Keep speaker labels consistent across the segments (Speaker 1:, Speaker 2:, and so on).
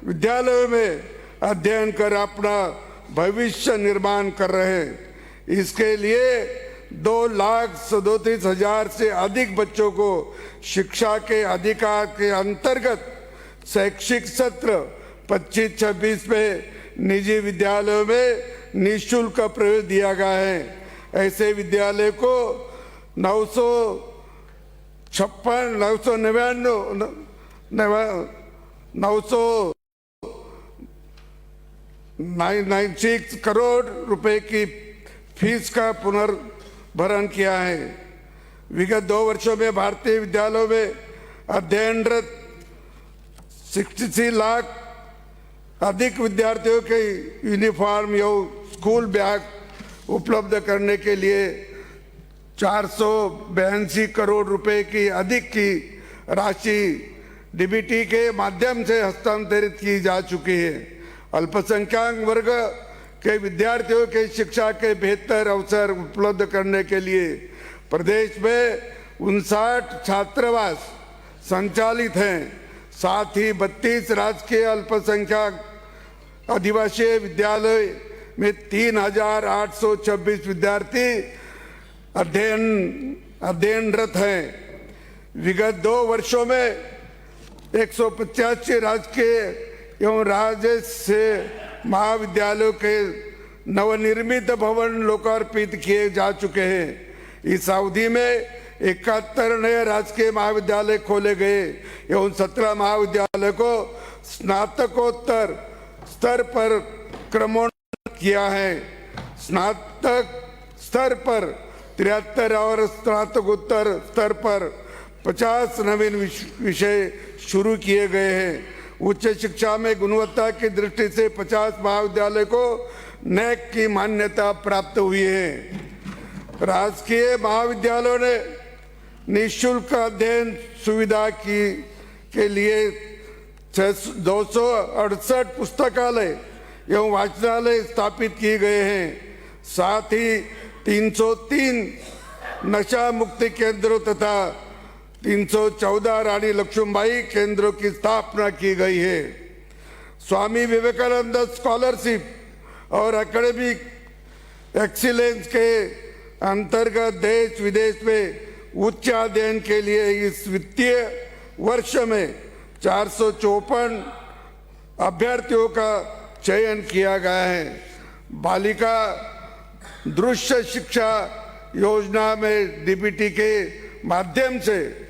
Speaker 1: विद्यालयों में अध्ययन कर अपना भविष्य निर्माण कर रहे हैं। इसके लिए 2,37,000 से अधिक बच्चों को शिक्षा के अधिकार के अंतर्गत शैक्षिक सत्र 25-26 में निजी विद्यालयों में निःशुल्क प्रवेश दिया गया है। ऐसे विद्यालय को 996 करोड़ रुपए की फीस का पुनर्भरण किया है। विगत 2 वर्षों में भारतीय विद्यालयों में अध्ययनरत 63 लाख अधिक विद्यार्थियों के यूनिफॉर्म या स्कूल बैग उपलब्ध करने के लिए 482 करोड़ रुपए की अधिक की राशि डीबीटी के माध्यम से हस्तांतरित की जा चुकी है। अल्पसंख्यक वर्ग के विद्यार्थियों के शिक्षा के बेहतर अवसर उपलब्ध करने के लिए प्रदेश में 59 छात्रावास संचालित हैं। साथ ही 32 राजकीय अल्पसंख्यक आदिवासी विद्यालय में 3,826 विद्यार्थी अध्ययनरत हैं। विगत 2 वर्षों में 185 राजकीय एवं राजकीय महाविद्यालयों के नवनिर्मित भवन लोकार्पित किए जा चुके हैं। इस अवधि में 71 नए राजकीय महाविद्यालय खोले गए एवं 17 महाविद्यालय को स्नातकोत्तर स्तर पर क्रमोन्नत किया है। स्नातक स्तर पर 73 और स्नातकोत्तर स्तर पर 50 नवीन विषय शुरू किए गए हैं। उच्च शिक्षा में गुणवत्ता की दृष्टि से 50 महाविद्यालय को नैक की मान्यता प्राप्त हुई है। राजकीय महाविद्यालयों ने निःशुल्क अध्ययन सुविधा के लिए 268 पुस्तकालय एवं वाचनालय स्थापित किए गए हैं। साथ ही 303 नशा मुक्ति केंद्रों तथा 314 रानी लक्ष्मीबाई केंद्रों की स्थापना की गई है। स्वामी विवेकानंद स्कॉलरशिप और एकेडमिक एक्सीलेंस के अंतर्गत देश विदेश में उच्च अध्ययन के लिए इस वित्तीय वर्ष में 454 अभ्यर्थियों का चयन किया गया है। बालिका दृश्य शिक्षा योजना में डीबीटी के माध्यम से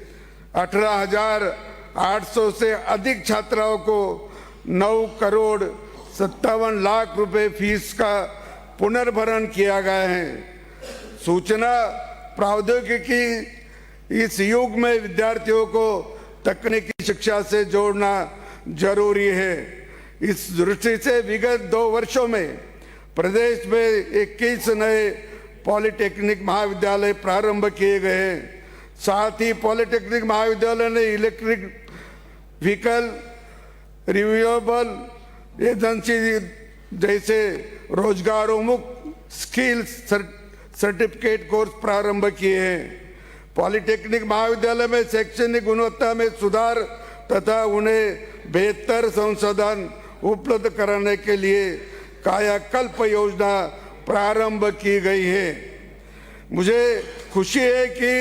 Speaker 1: 18,800 से अधिक छात्राओं को 9,57,00,000 रुपए फीस का पुनर्भरण किया गया है। सूचना प्रौद्योगिकी इस युग में विद्यार्थियों को तकनीकी शिक्षा से जोड़ना जरूरी है। इस दृष्टि से विगत 2 वर्षों में प्रदेश में 21 नए पॉलिटेक्निक महाविद्यालय प्रारंभ किए गए हैं। साथ ही पॉलिटेक्निक महाविद्यालय ने इलेक्ट्रिक व्हीकल रिन्यूएबल एजेंसी जैसे रोजगारोन्मुख स्किल्स सर्टिफिकेट कोर्स प्रारंभ किए हैं। पॉलिटेक्निक महाविद्यालय में शैक्षणिक गुणवत्ता में सुधार तथा उन्हें बेहतर संसाधन उपलब्ध कराने के लिए कायाकल्प योजना प्रारंभ की गई है। मुझे खुशी है कि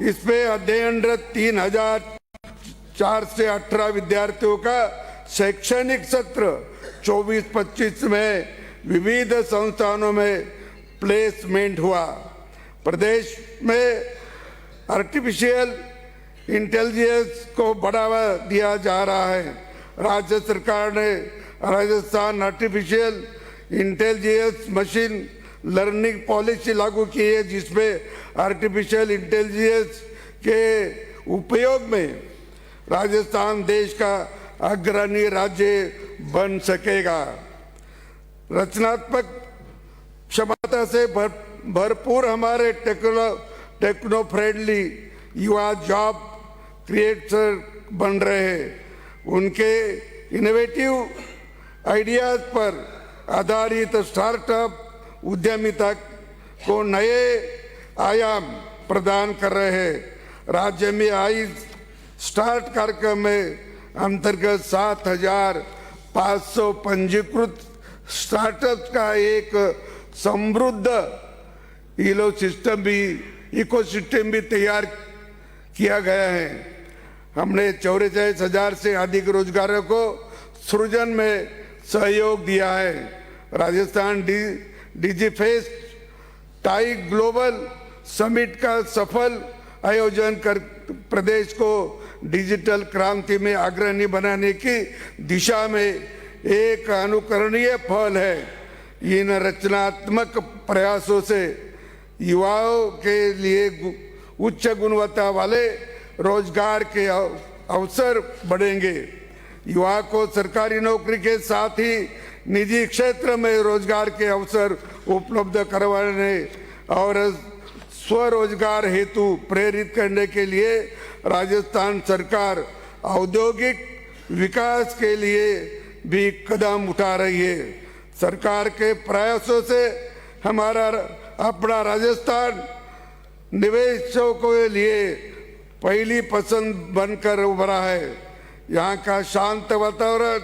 Speaker 1: इसमें अध्ययनरत 3,418 विद्यार्थियों का शैक्षणिक सत्र 24-25 में विविध संस्थानों में प्लेसमेंट हुआ। प्रदेश में आर्टिफिशियल इंटेलिजेंस को बढ़ावा दिया जा रहा है। राज्य सरकार ने Rajasthan artificial intelligence machine learning policy लागू की है, जिसमें आर्टिफिशियल इंटेलिजेंस के उपयोग में राजस्थान देश का अग्रणी राज्य बन सकेगा। रचनात्मक क्षमता से भरपूर हमारे टेक्नो फ्रेंडली युवा जॉब क्रिएटर बन रहे हैं। उनके इनोवेटिव आइडियाज पर आधारित स्टार्टअप उद्यमिता को नए आयाम प्रदान कर रहे हैं। राज्य में आई स्टार्ट कार्यक्रम में अंतर्गत 500 पंजीकृत स्टार्टअप्स का एक समृद्ध इकोसिस्टम भी तैयार किया गया है। हमने 44,000 से अधिक रोजगारों को सृजन में सहयोग दिया है। Rajasthan Digifest tie global summit का सफल आयोजन कर प्रदेश को डिजिटल क्रांति में अग्रणी बनाने की दिशा में एक अनुकरणीय पहल है। इन रचनात्मक प्रयासों से युवाओं के लिए उच्च गुणवत्ता वाले रोजगार के अवसर बढ़ेंगे। युवा को सरकारी नौकरी के साथ ही निजी क्षेत्र में रोजगार के अवसर उपलब्ध करवाने और स्वरोजगार हेतु प्रेरित करने के लिए राजस्थान सरकार औद्योगिक विकास के लिए भी कदम उठा रही है। सरकार के प्रयासों से हमारा अपना राजस्थान निवेशकों के लिए पहली पसंद बनकर उभरा है। यहाँ का शांत वातावरण,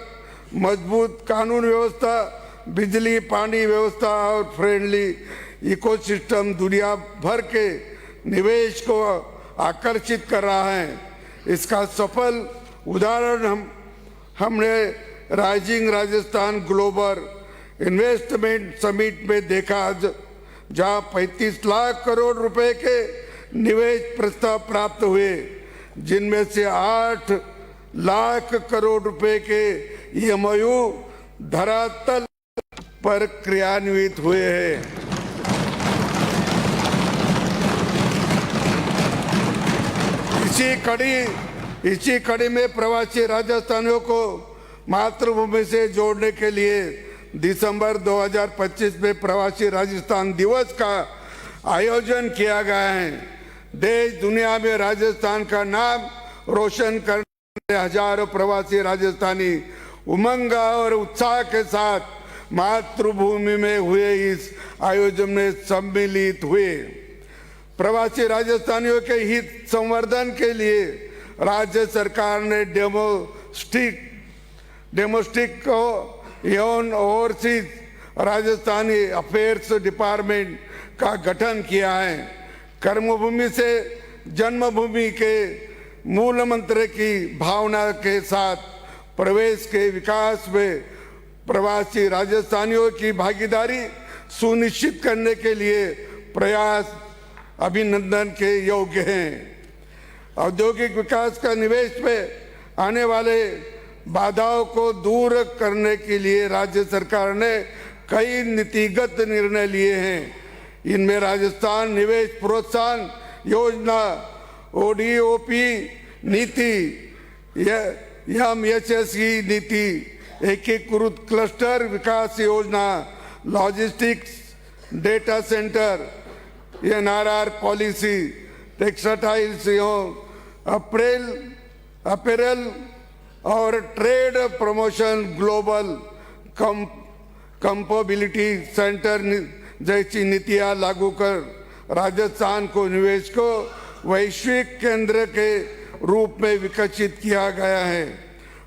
Speaker 1: मजबूत कानून व्यवस्था, बिजली पानी व्यवस्था और फ्रेंडली इकोसिस्टम दुनिया भर के निवेश को आकर्षित कर रहा है। इसका सफल उदाहरण हमने rising Rajasthan global investment summit में देखा, जहां 35 लाख करोड़ रुपए के निवेश प्रस्ताव प्राप्त हुए, जिनमें से 8 लाख करोड़ रुपए के एमओयू धरातल पर क्रियान्वित हुए हैं। इसी कड़ी में प्रवासी राजस्थानियों को मातृभूमि से जोड़ने के लिए दिसंबर 2025 में प्रवासी राजस्थान दिवस का आयोजन किया गया है। देश दुनिया में राजस्थान का नाम रोशन करने हजारों प्रवासी राजस्थानी उमंग और उत्साह के साथ मातृभूमि में हुए इस आयोजन में सम्मिलित हुए। प्रवासी राजस्थानियों के हित संवर्धन के लिए राज्य सरकार ने डोमेस्टिक को एवं ओवरसीज राजस्थानी अफेयर्स डिपार्टमेंट का गठन किया है। कर्मभूमि से जन्मभूमि के मूल मंत्र की भावना के साथ प्रदेश के विकास में प्रवासी राजस्थानियों की भागीदारी सुनिश्चित करने के लिए प्रयास अभिनंदन के योग्य हैं। औद्योगिक विकास का निवेश में आने वाले बाधाओं को दूर करने के लिए राज्य सरकार ने कई नीतिगत निर्णय लिए हैं। इनमें राजस्थान निवेश प्रोत्साहन योजना, ओडीओपी नीति, एमएसएसई नीति, एकीकृत क्लस्टर विकास योजना, logistics, data centre, NRR policy, textiles apparel और trade promotion, global capability centre जैसी नीतियां लागू कर राजस्थान को निवेश को वैश्विक केंद्र के रूप में विकसित किया गया है।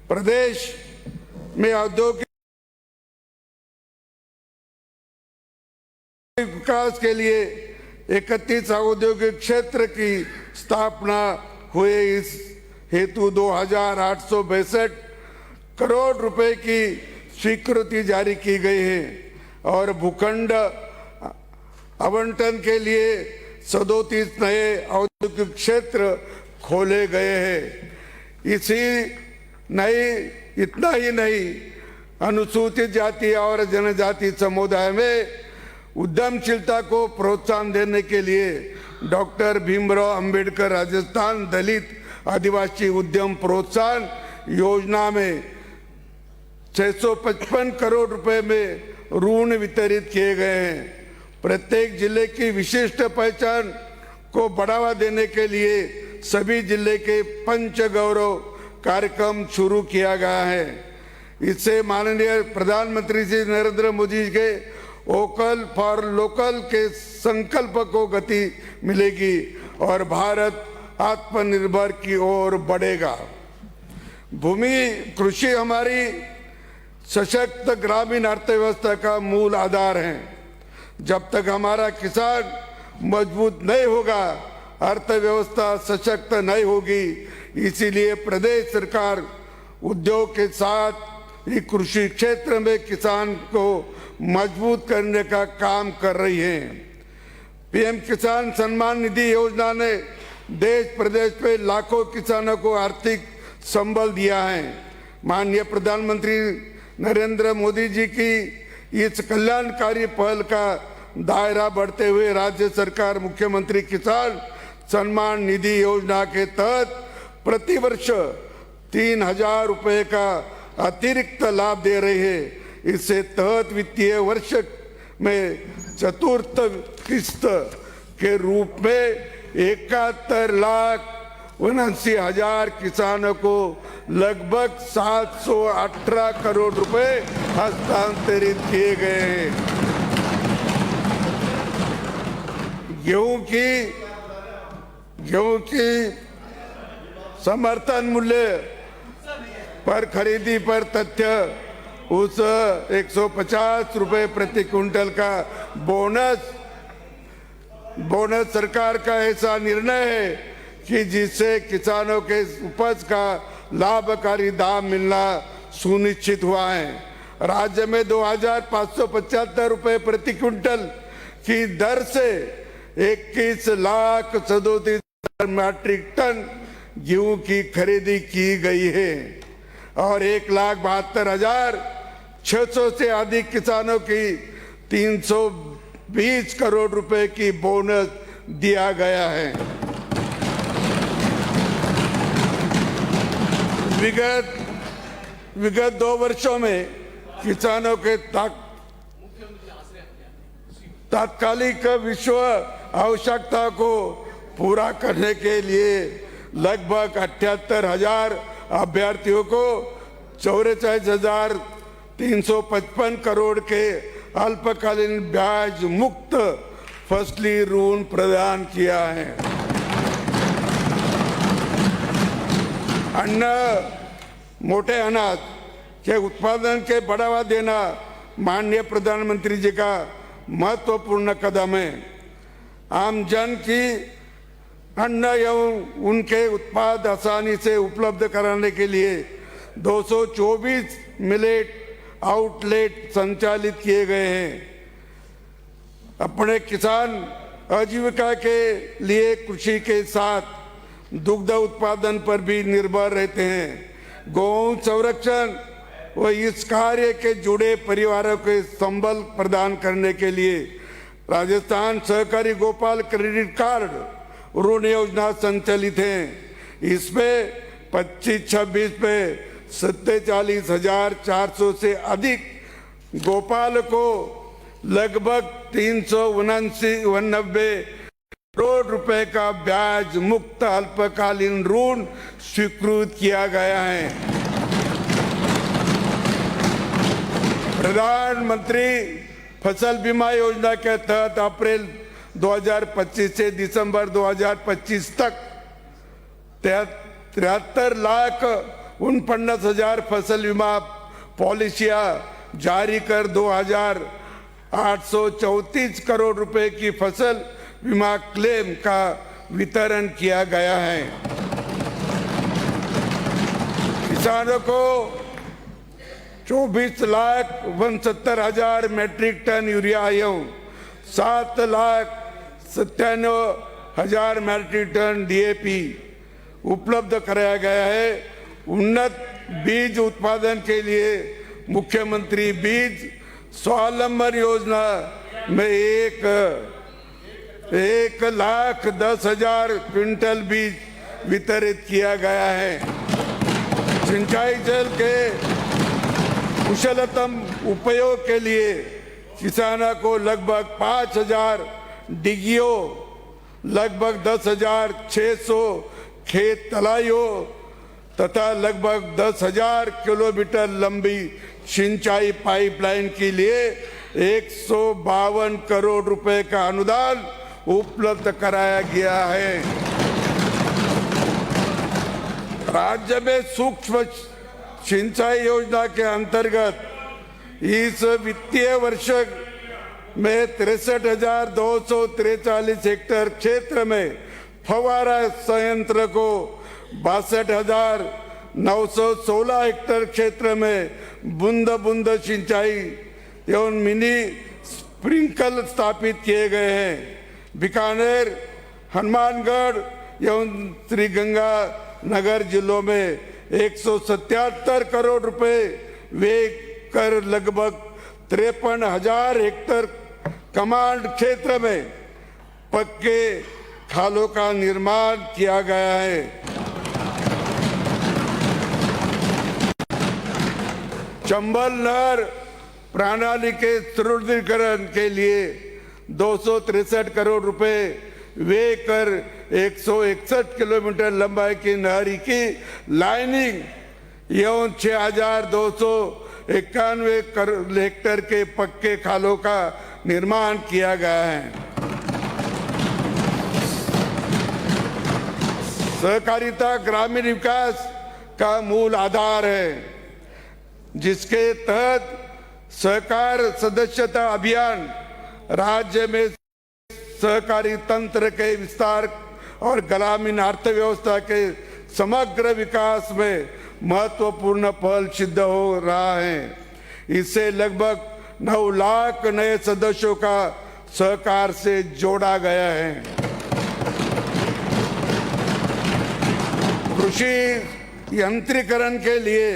Speaker 1: प्रदेश में औद्योगिक विकास के लिए 31 औद्योगिक क्षेत्र की स्थापना हुए। इस हेतु 2,862 करोड़ रुपए की स्वीकृति जारी की गई है और भूखंड आवंटन के लिए 37 नए औद्योगिक क्षेत्र खोले गए हैं। इतना ही नहीं, अनुसूचित जाति और जनजाति समुदाय में उद्यमशीलता को प्रोत्साहन देने के लिए डॉक्टर भीमराव अंबेडकर राजस्थान दलित आदिवासी उद्यम प्रोत्साहन योजना में 655 करोड़ रुपए में ऋण वितरित किए गए हैं। प्रत्येक जिले की विशिष्ट पहचान को बढ़ावा देने के लिए सभी जिले के पंच गौरव कार्यक्रम शुरू किया गया है। इससे माननीय प्रधानमंत्री श्री नरेंद्र मोदी के वोकल फॉर लोकल के संकल्प को गति मिलेगी और भारत आत्मनिर्भर की ओर बढ़ेगा। भूमि कृषि हमारी सशक्त ग्रामीण अर्थव्यवस्था का मूल आधार हैं। जब तक हमारा किसान मजबूत नहीं होगा, अर्थव्यवस्था सशक्त नहीं होगी। इसीलिए प्रदेश सरकार उद्योग के साथ ही कृषि क्षेत्र में किसान को मजबूत करने का काम कर रही है। पीएम किसान सम्मान निधि योजना ने देश प्रदेश में लाखों किसानों को आर्थिक संबल दिया है। माननीय प्रधानमंत्री नरेंद्र मोदी जी की इस कल्याणकारी पहल का दायरा बढ़ते हुए राज्य सरकार मुख्यमंत्री किसान सम्मान निधि योजना के तहत प्रतिवर्ष 3,000 रुपये का अतिरिक्त लाभ दे रही है। इससे तहत वित्तीय वर्ष में चतुर्थ किस्त के रूप में 71,79,000 किसानों को लगभग 718 करोड़ रुपए हस्तांतरित किए गए हैं। गेहूं की समर्थन मूल्य पर खरीदी पर तथ्य उस 150 रुपए प्रति क्विंटल का बोनस सरकार का ऐसा निर्णय है कि जिससे किसानों के उपज का लाभकारी दाम मिलना सुनिश्चित हुआ है। राज्य में 2,575 रुपए प्रति क्विंटल की दर से 21,37,000 मीट्रिक टन गेहूं की खरीदी की गई है और 1,72,600 से अधिक किसानों की 320 करोड़ रुपए की बोनस दिया गया है। विगत 2 वर्षों में किसानों के तात्कालिक विश्व आवश्यकता को पूरा करने के लिए लगभग 78,000 अभ्यर्थियों को 44,355 करोड़ के अल्पकालीन ब्याज मुक्त फसली ऋण प्रदान किया है। मोटे अनाज के उत्पादन के बढ़ावा देना माननीय प्रधानमंत्री जी का महत्वपूर्ण कदम है। आम जन की अन्न एवं उनके उत्पाद आसानी से उपलब्ध कराने के लिए 224 मिलेट आउटलेट संचालित किए गए हैं। अपने किसान आजीविका के लिए कृषि के साथ दुग्ध उत्पादन पर भी निर्भर रहते हैं। गौ संरक्षण व इस कार्य के जुड़े परिवारों के संबल प्रदान करने के लिए राजस्थान सहकारी गोपाल क्रेडिट कार्ड ऋण योजना संचालित है। इसमें 25-26 पे 47,400 से अधिक गोपाल को लगभग 389 करोड़ रुपए का ब्याज मुक्त अल्पकालीन ऋण स्वीकृत किया गया है। प्रधानमंत्री फसल बीमा योजना के तहत अप्रैल 2025 से दिसंबर 2025 तक 73,49,000 फसल बीमा पॉलिसियां जारी कर 2,834 करोड़ रुपए की फसल बीमा क्लेम का वितरण किया गया है। किसानों को 24,69,000 मीट्रिक टन यूरिया एवं 7,97,000 मीट्रिक टन DAP उपलब्ध कराया गया है। उन्नत बीज उत्पादन के लिए मुख्यमंत्री बीज स्वावलंबन योजना में 1,10,000 क्विंटल बीज वितरित किया गया है। सिंचाई जल के कुशलतम उपयोग के लिए किसानों को लगभग 5,000 डिगियों, लगभग 10,600 खेत तलाइयों तथा लगभग 10,000 किलोमीटर लंबी सिंचाई पाइपलाइन के लिए 152 करोड़ रुपए का अनुदान उपलब्ध कराया गया है। राज्य में सूक्ष्म सिंचाई योजना के अंतर्गत इस वित्तीय वर्ष में 63,243 हेक्टेयर क्षेत्र में फव्वारा संयंत्र को 62,916 हेक्टेयर क्षेत्र में बूंद बूंद सिंचाई एवं मिनी स्प्रिंकल स्थापित किए गए हैं। बीकानेर, हनुमानगढ़ एवं श्रीगंगानगर जिलों में 177 करोड़ रुपए व्यय कर लगभग 53,000 हेक्टेयर कमांड क्षेत्र में पक्के खालों का निर्माण किया गया है। चंबल नहर प्रणाली के सुदृढ़ीकरण के लिए 263 करोड़ रुपए व्यय कर 161 किलोमीटर लंबाई की नहर की लाइनिंग एवं 6,291 हेक्टेयर के पक्के खालों का निर्माण किया गया है। सहकारिता ग्रामीण विकास का मूल आधार है, जिसके तहत सहकार सदस्यता अभियान राज्य में सहकारी तंत्र के विस्तार और ग्रामीण अर्थव्यवस्था के समग्र विकास में महत्वपूर्ण पहल सिद्ध हो रहा है। इससे लगभग 9 लाख नए सदस्यों का सहकार से जोड़ा गया है। कृषि यंत्रीकरण के लिए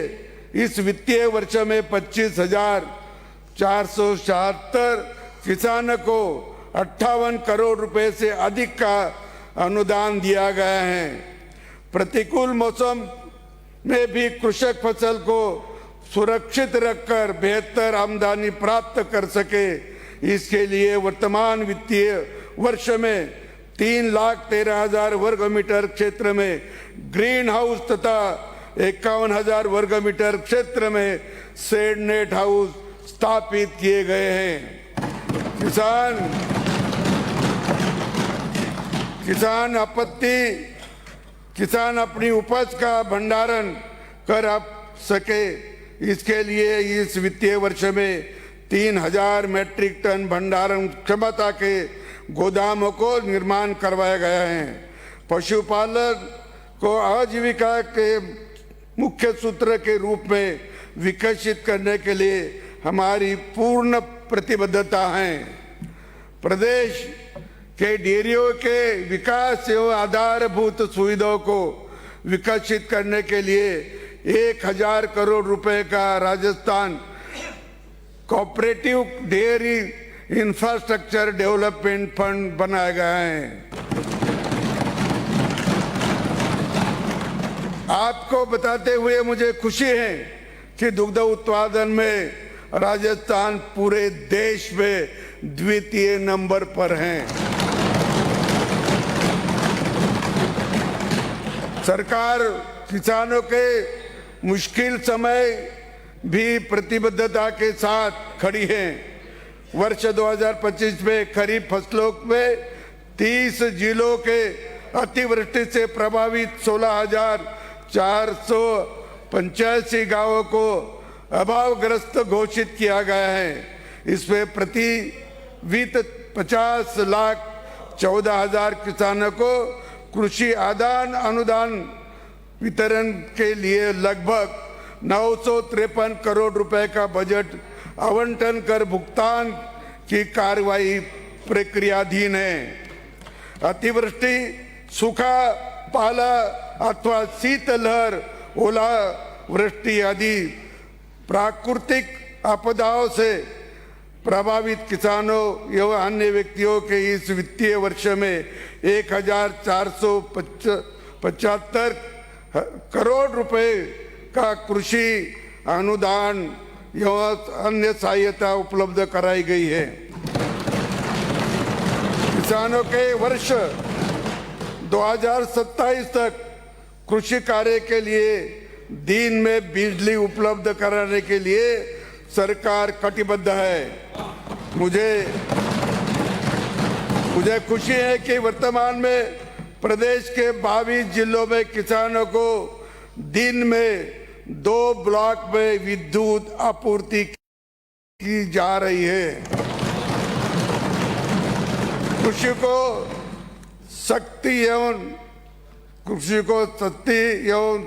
Speaker 1: इस वित्तीय वर्ष में 25,476 किसानों को 58 करोड़ रुपए से अधिक का अनुदान दिया गया है। प्रतिकूल मौसम में भी कृषक फसल को सुरक्षित रखकर बेहतर आमदनी प्राप्त कर सके, इसके लिए वर्तमान वित्तीय वर्ष में 3,13,000 वर्ग मीटर क्षेत्र में ग्रीन हाउस तथा 51,000 वर्ग मीटर क्षेत्र में शेड नेट हाउस स्थापित किए गए हैं। किसान अपनी उपज का भंडारण कर सके, इसके लिए इस वित्तीय वर्ष में 3,000 मैट्रिक टन भंडारण क्षमता के गोदामों को निर्माण करवाया गया है। पशुपालन को आजीविका के मुख्य सूत्र के रूप में विकसित करने के लिए हमारी पूर्ण प्रतिबद्धता है। प्रदेश के डेयरियों के विकास एवं आधारभूत सुविधाओं को विकसित करने के लिए 1,000 करोड़ रुपए का Rajasthan cooperative dairy infrastructure development fund बनाया गया है। आपको बताते हुए मुझे खुशी है कि दुग्ध उत्पादन में राजस्थान पूरे देश में द्वितीय नंबर पर है। सरकार किसानों के मुश्किल समय भी प्रतिबद्धता के साथ खड़ी है। वर्ष 2025 में खरीफ फसलों में 30 जिलों के अतिवृष्टि से प्रभावित 16,485 गांवों को अभावग्रस्त घोषित किया गया है। इसमें प्रति वित्त 50,14,000 किसानों को कृषि आदान अनुदान वितरण के लिए लगभग 953 करोड़ रुपए का बजट आवंटन कर भुगतान की कार्रवाई प्रक्रियाधीन है। अतिवृष्टि, सूखा, पाला अथवा शीतलहर, ओलावृष्टि आदि प्राकृतिक आपदाओं से प्रभावित किसानों एवं अन्य व्यक्तियों के इस वित्तीय वर्ष में 1,475 करोड़ रुपए का कृषि अनुदान एवं अन्य सहायता उपलब्ध कराई गई है। किसानों के वर्ष 2027 तक कृषि कार्य के लिए दिन में बिजली उपलब्ध कराने के लिए सरकार कटिबद्ध है। मुझे खुशी है कि वर्तमान में प्रदेश के 22 जिलों में किसानों को दिन में 2 ब्लॉक में विद्युत आपूर्ति की जा रही है। कृषि को शक्ति एवं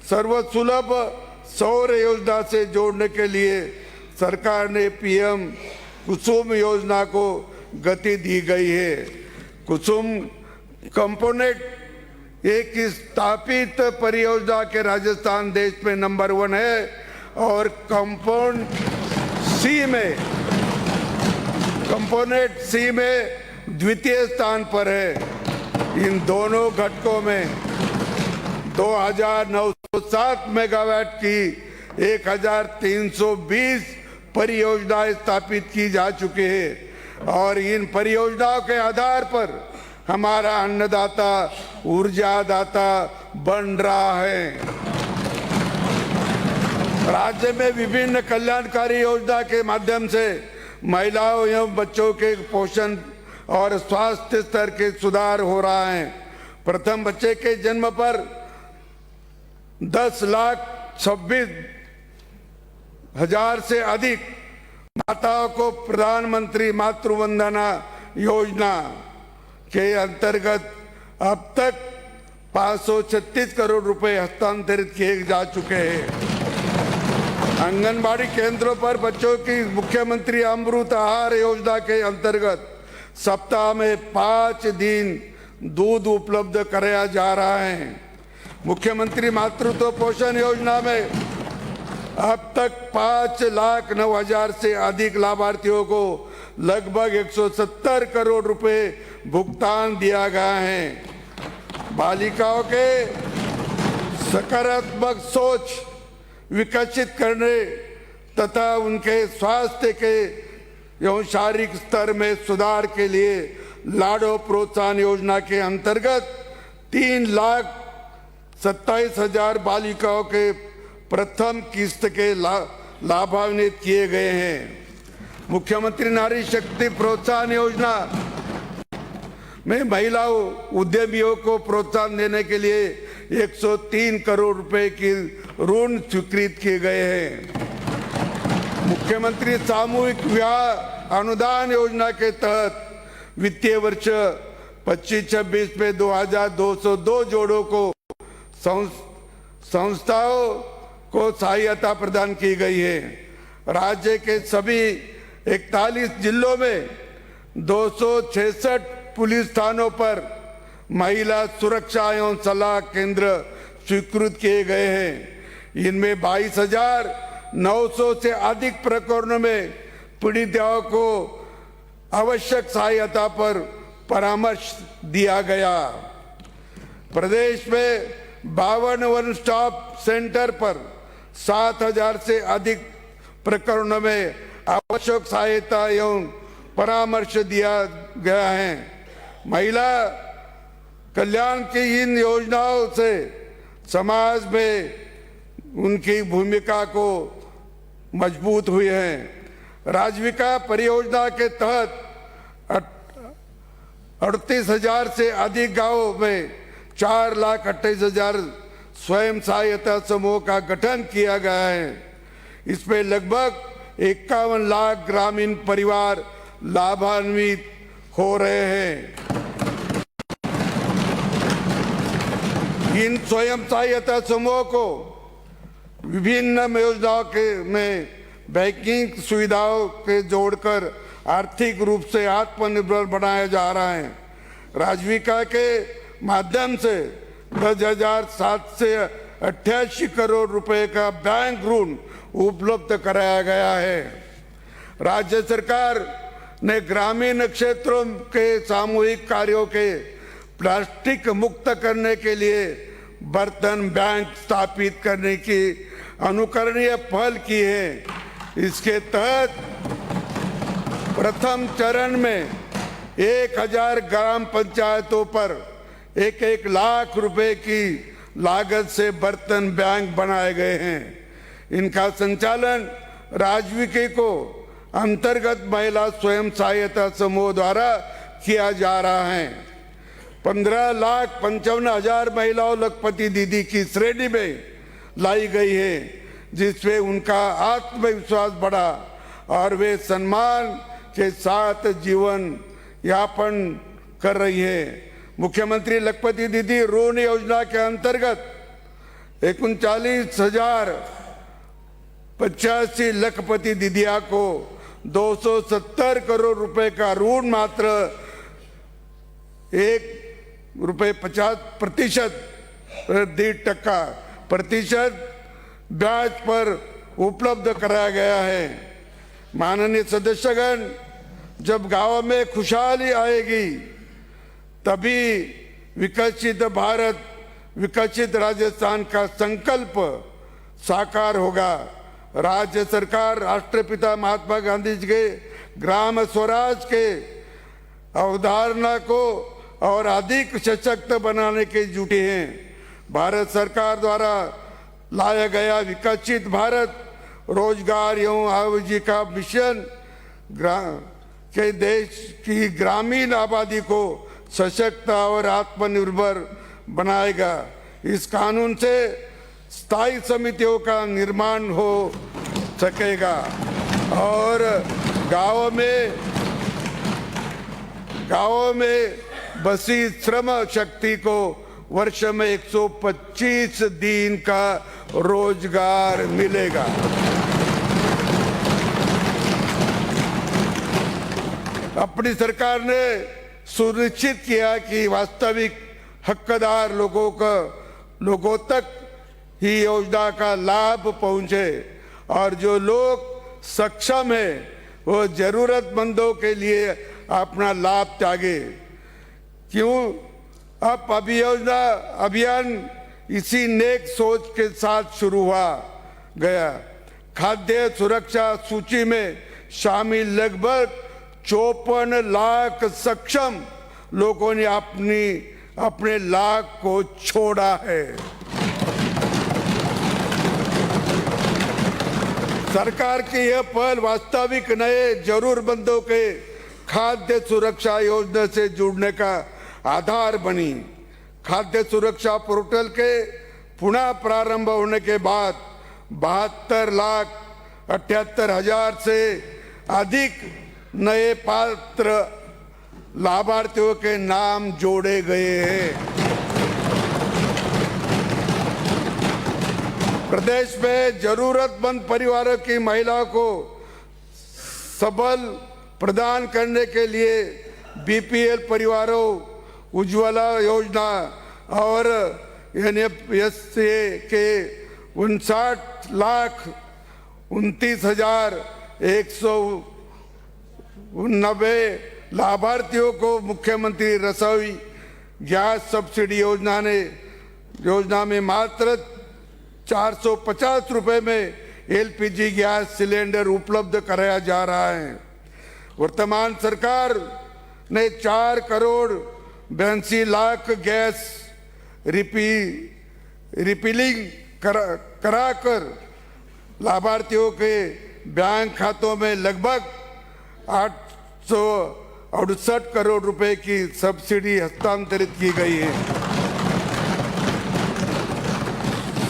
Speaker 1: सर्वसुलभ सौर योजना से जोड़ने के लिए सरकार ने पीएम कुसुम योजना को गति दी गई है। कुसुम कंपोनेंट एक स्थापित परियोजना के राजस्थान देश में नंबर 1 है और कंपोनेंट सी में द्वितीय स्थान पर है। इन दोनों घटकों में 2907 मेगावाट की 1320 परियोजनाएं स्थापित की जा चुकी है और इन परियोजनाओं के आधार पर हमारा अन्नदाता ऊर्जादाता बन रहा है। राज्य में विभिन्न कल्याणकारी योजना के माध्यम से महिलाओं एवं बच्चों के पोषण और स्वास्थ्य स्तर के सुधार हो रहा है। प्रथम बच्चे के जन्म पर 10,26,000 से अधिक माताओं को प्रधानमंत्री मातृ वंदना योजना के अंतर्गत अब तक 536 करोड़ रुपए हस्तांतरित किए जा चुके हैं। आंगनबाड़ी केंद्रों पर बच्चों की मुख्यमंत्री अमृत आहार योजना के अंतर्गत सप्ताह में 5 दिन दूध उपलब्ध कराया जा रहा है। मुख्यमंत्री मातृत्व पोषण योजना में अब तक 5,09,000 से अधिक लाभार्थियों को लगभग 170 करोड़ रुपए भुगतान दिया गया है। बालिकाओं के सकारात्मक सोच विकसित करने तथा उनके स्वास्थ्य के एवं शारीरिक स्तर में सुधार के लिए लाडो प्रोत्साहन योजना के अंतर्गत 3,27,000 बालिकाओं के प्रथम किस्त के लाभान्वित किए गए हैं। मुख्यमंत्री नारी शक्ति प्रोत्साहन योजना में महिलाओं उद्यमियों को प्रोत्साहन देने के लिए 103 करोड़ रुपए की ऋण स्वीकृत किए गए हैं। मुख्यमंत्री सामूहिक विवाह अनुदान योजना के तहत वित्तीय वर्ष 25-26 में 2,202 जोड़ों को संस्थाओं को सहायता प्रदान की गई है। राज्य के सभी 41 जिलों में 266 पुलिस थानों पर महिला सुरक्षा एवं सलाह केंद्र स्वीकृत किए गए हैं। इनमें 22,900 से अधिक प्रकरणों में पीड़िताओं को आवश्यक सहायता पर परामर्श दिया गया। प्रदेश में 52 वन स्टॉप सेंटर पर 7,000 से अधिक प्रकरणों में आवश्यक सहायता एवं परामर्श दिया गया है। महिला कल्याण की इन योजनाओं से समाज में उनकी भूमिका को मजबूत हुई है। राजविका परियोजना के तहत 38,000 से अधिक गांवों में 4,28,000 स्वयं सहायता समूह का गठन किया गया है। इसमें लगभग 51 लाख ग्रामीण परिवार लाभान्वित हो रहे हैं। इन स्वयं सहायता समूहों को विभिन्न योजनाओं के में बैंकिंग सुविधाओं के जोड़कर आर्थिक रूप से आत्मनिर्भर बनाया जा रहा है। राजविका के माध्यम से 10,788 करोड़ रुपए का बैंक ऋण उपलब्ध कराया गया है। राज्य सरकार ने ग्रामीण क्षेत्रों के सामूहिक कार्यों के प्लास्टिक मुक्त करने के लिए बर्तन बैंक स्थापित करने की अनुकरणीय पहल की है। इसके तहत प्रथम चरण में 1,000 ग्राम पंचायतों पर 1-1 लाख रुपए की लागत से बर्तन बैंक बनाए गए हैं। इनका संचालन राजविकी को अंतर्गत महिला स्वयं सहायता समूह द्वारा किया जा रहा है। 15,55,000 महिलाओं लखपति दीदी की श्रेणी में लाई गई है, जिसमें उनका आत्मविश्वास बढ़ा और वे सम्मान के साथ जीवन यापन कर रही है। मुख्यमंत्री लखपति दीदी ऋण योजना के अंतर्गत 39,085 लखपति दीदिया को 270 करोड़ रुपए का ऋण मात्र ₹1.50% ब्याज पर उपलब्ध कराया गया है। माननीय सदस्यगण, जब गांव में खुशहाली आएगी तभी विकसित भारत, विकसित राजस्थान का संकल्प साकार होगा। राज्य सरकार राष्ट्रपिता महात्मा गांधी जी के ग्राम स्वराज के अवधारणा को और अधिक सशक्त बनाने के जुटे हैं। भारत सरकार द्वारा लाया गया विकसित भारत रोजगार एवं आजीविका मिशन के देश की ग्रामीण आबादी को सशक्त और आत्मनिर्भर बनाएगा। इस कानून से स्थायी समितियों का निर्माण हो सकेगा और गाँव में बसी श्रम शक्ति को वर्ष में 125 दिन का रोजगार मिलेगा। अपनी सरकार ने सुनिश्चित किया कि वास्तविक हकदार लोगों तक ही योजना का लाभ पहुंचे और जो लोग सक्षम है वो जरूरतमंदों के लिए अपना लाभ त्यागे। क्यों अब अभियान इसी नेक सोच के साथ शुरू हुआ गया। खाद्य सुरक्षा सूची में शामिल लगभग 54 लाख सक्षम लोगों ने अपने लाख को छोड़ा है। सरकार की यह पहल वास्तविक नए जरूरतमंदों के खाद्य सुरक्षा योजना से जुड़ने का आधार बनी। खाद्य सुरक्षा पोर्टल के पुनः प्रारंभ होने के बाद 72,78,000 से अधिक नए पात्र लाभार्थियों के नाम जोड़े गए हैं। प्रदेश में जरूरतमंद परिवारों की महिलाओं को सबल प्रदान करने के लिए बीपीएल परिवारों उज्ज्वला योजना और एनएफएसए के 59,29,190 लाभार्थियों को मुख्यमंत्री रसोई गैस सब्सिडी योजना में मात्र 450 रुपए में एलपीजी गैस सिलेंडर उपलब्ध कराया जा रहा है। वर्तमान सरकार ने 4,82,00,000 गैस रिफिलिंग कराकर लाभार्थियों के बैंक खातों में लगभग 868 करोड़ रुपए की सब्सिडी हस्तांतरित की गई है।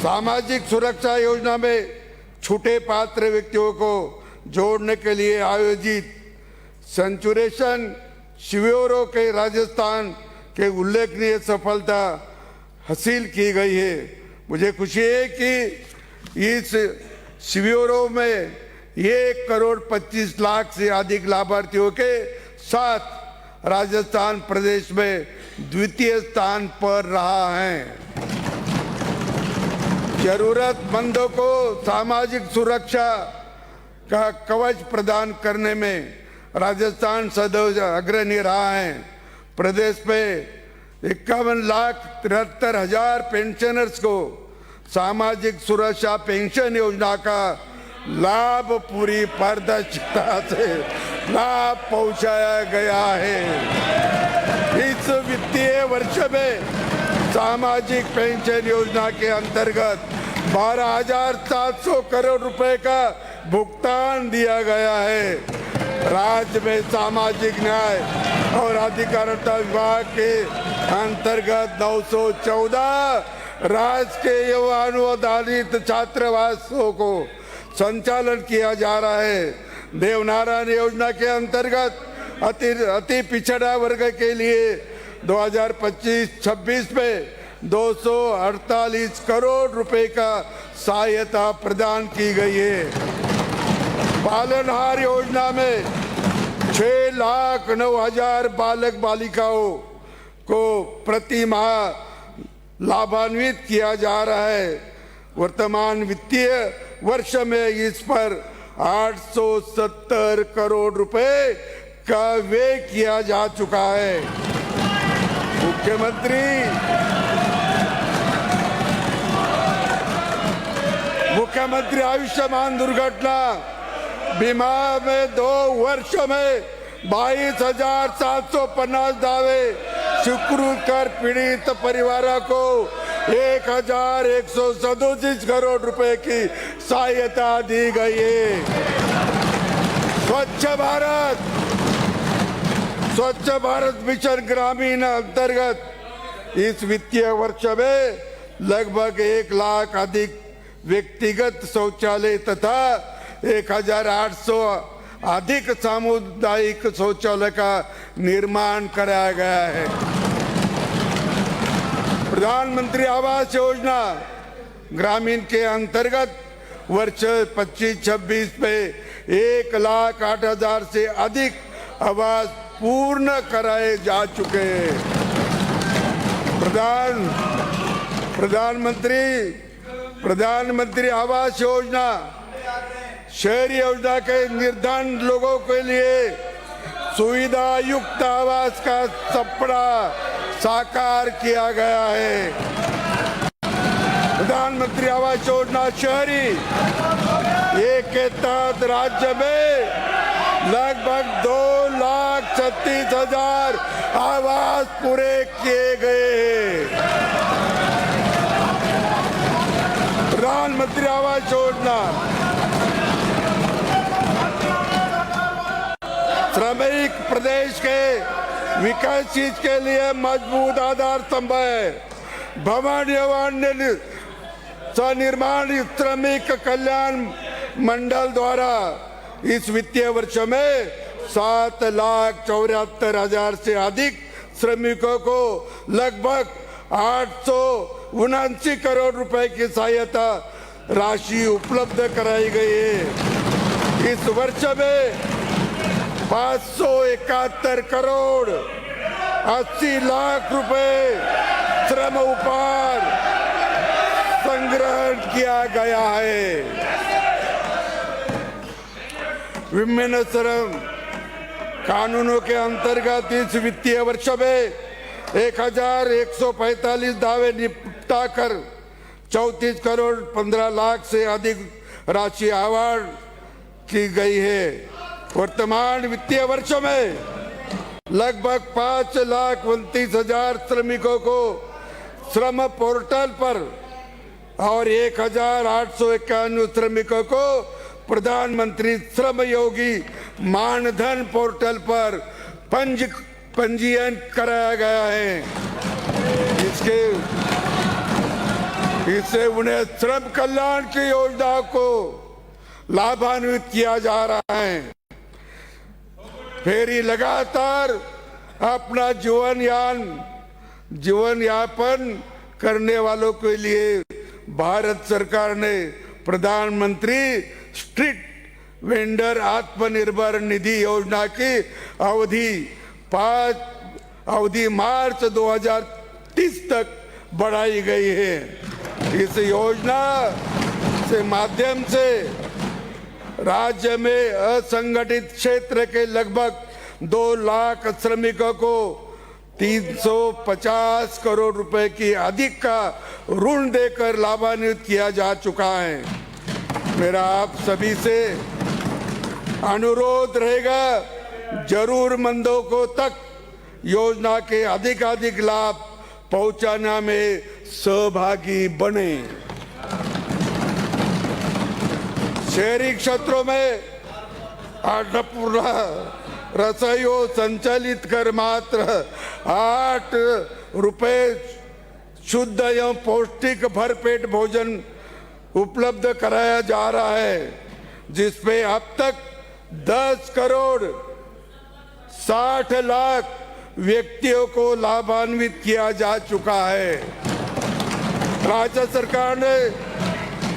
Speaker 1: सामाजिक सुरक्षा योजना में छूटे पात्र व्यक्तियों को जोड़ने के लिए आयोजित सेंचुरेशन शिविरों के राजस्थान के उल्लेखनीय सफलता हासिल की गई है। मुझे खुशी है कि इस शिविरों में 1,25,00,000 से अधिक लाभार्थियों के साथ राजस्थान प्रदेश में द्वितीय स्थान पर रहा है। जरूरतमंदों को सामाजिक सुरक्षा का कवच प्रदान करने में राजस्थान सदैव अग्रणी रहा है। प्रदेश में 51,73,000 पेंशनर्स को सामाजिक सुरक्षा पेंशन योजना का लाभ पूरी पारदर्शिता से लाभ पहुंचाया गया है। इस वित्तीय वर्ष में सामाजिक पेंशन योजना के अंतर्गत 12,700 करोड़ रुपए का भुगतान दिया गया है। राज्य में सामाजिक न्याय और अधिकारिता विभाग के अंतर्गत 914 राजकीय अनुदानित छात्रावासों को संचालन किया जा रहा है। देवनारायण योजना के अंतर्गत अति पिछड़ा वर्ग के लिए 2025-26 में 248 करोड़ रुपए का सहायता प्रदान की गई है। पालनहार योजना में 6,09,000 बालक बालिकाओं को प्रति माह लाभान्वित किया जा रहा है। वर्तमान वित्तीय वर्ष में इस पर 870 करोड़ रुपए का व्यय किया जा चुका है। मुख्यमंत्री आयुष्मान दुर्घटना बीमा में 2 वर्षों में 22,750 दावे स्वीकृत कर पीड़ित परिवारों को 1,137 करोड़ रुपए की सहायता दी गई है। स्वच्छ भारत मिशन ग्रामीण अंतर्गत इस वित्तीय वर्ष में लगभग 1 लाख अधिक व्यक्तिगत शौचालय तथा 1,800 अधिक सामुदायिक शौचालय का निर्माण कराया गया है। प्रधानमंत्री आवास योजना ग्रामीण के अंतर्गत वर्ष 25-26 में 1,08,000 से अधिक आवास पूर्ण कराए जा चुके हैं। प्रधानमंत्री आवास योजना शहरी योजना के निर्धन लोगों के लिए सुविधा युक्त आवास का सपना साकार किया गया है। प्रधानमंत्री आवास योजना शहरी के तहत राज्य में लगभग 2,36,000 आवास पूरे किए गए हैं। प्रधानमंत्री आवास योजना श्रमिक प्रदेश के विकास के लिए मजबूत आधार स्तंभ है। भवन निर्माण श्रमिक कल्याण मंडल द्वारा इस वित्तीय वर्ष में 7,74,000 से अधिक श्रमिकों को लगभग 879 करोड़ रुपए की सहायता राशि उपलब्ध कराई गई है। इस वर्ष में 571 करोड़ 80 लाख रुपए श्रम उपहार संग्रहण किया गया है। विभिन्न श्रम कानूनों के अंतर्गत इस वित्तीय वर्ष में 1,145 दावे निपटाकर 34 करोड़ 15 लाख से अधिक राशि आवंटित की गई है। वर्तमान वित्तीय वर्ष में लगभग 5,29,000 श्रमिकों को श्रम पोर्टल पर और 1,891 श्रमिकों को प्रधानमंत्री श्रम योगी मानधन पोर्टल पर पंजीयन कराया गया है। इससे उन्हें श्रम कल्याण की योजना को लाभान्वित किया जा रहा है। फिर लगातार अपना जीवन यापन करने वालों के लिए भारत सरकार ने प्रधानमंत्री स्ट्रीट वेंडर आत्मनिर्भर निधि योजना की अवधि मार्च 2030 तक बढ़ाई गई है। इस योजना से माध्यम से राज्य में असंगठित क्षेत्र के लगभग 2 लाख श्रमिकों को 350 करोड़ रुपए की अधिक का ऋण देकर लाभान्वित किया जा चुका है। मेरा आप सभी से अनुरोध रहेगा, जरूरतमंदों को तक योजना के अधिक लाभ पहुंचाने में सहभागी बने। शहरी क्षेत्रों में अन्नपूर्णा रसोईयों संचालित कर मात्र 8 रुपए शुद्ध एवं पौष्टिक भरपेट भोजन उपलब्ध कराया जा रहा है, जिसपे अब तक 10 करोड़ 60 लाख व्यक्तियों को लाभान्वित किया जा चुका है। राज्य सरकार ने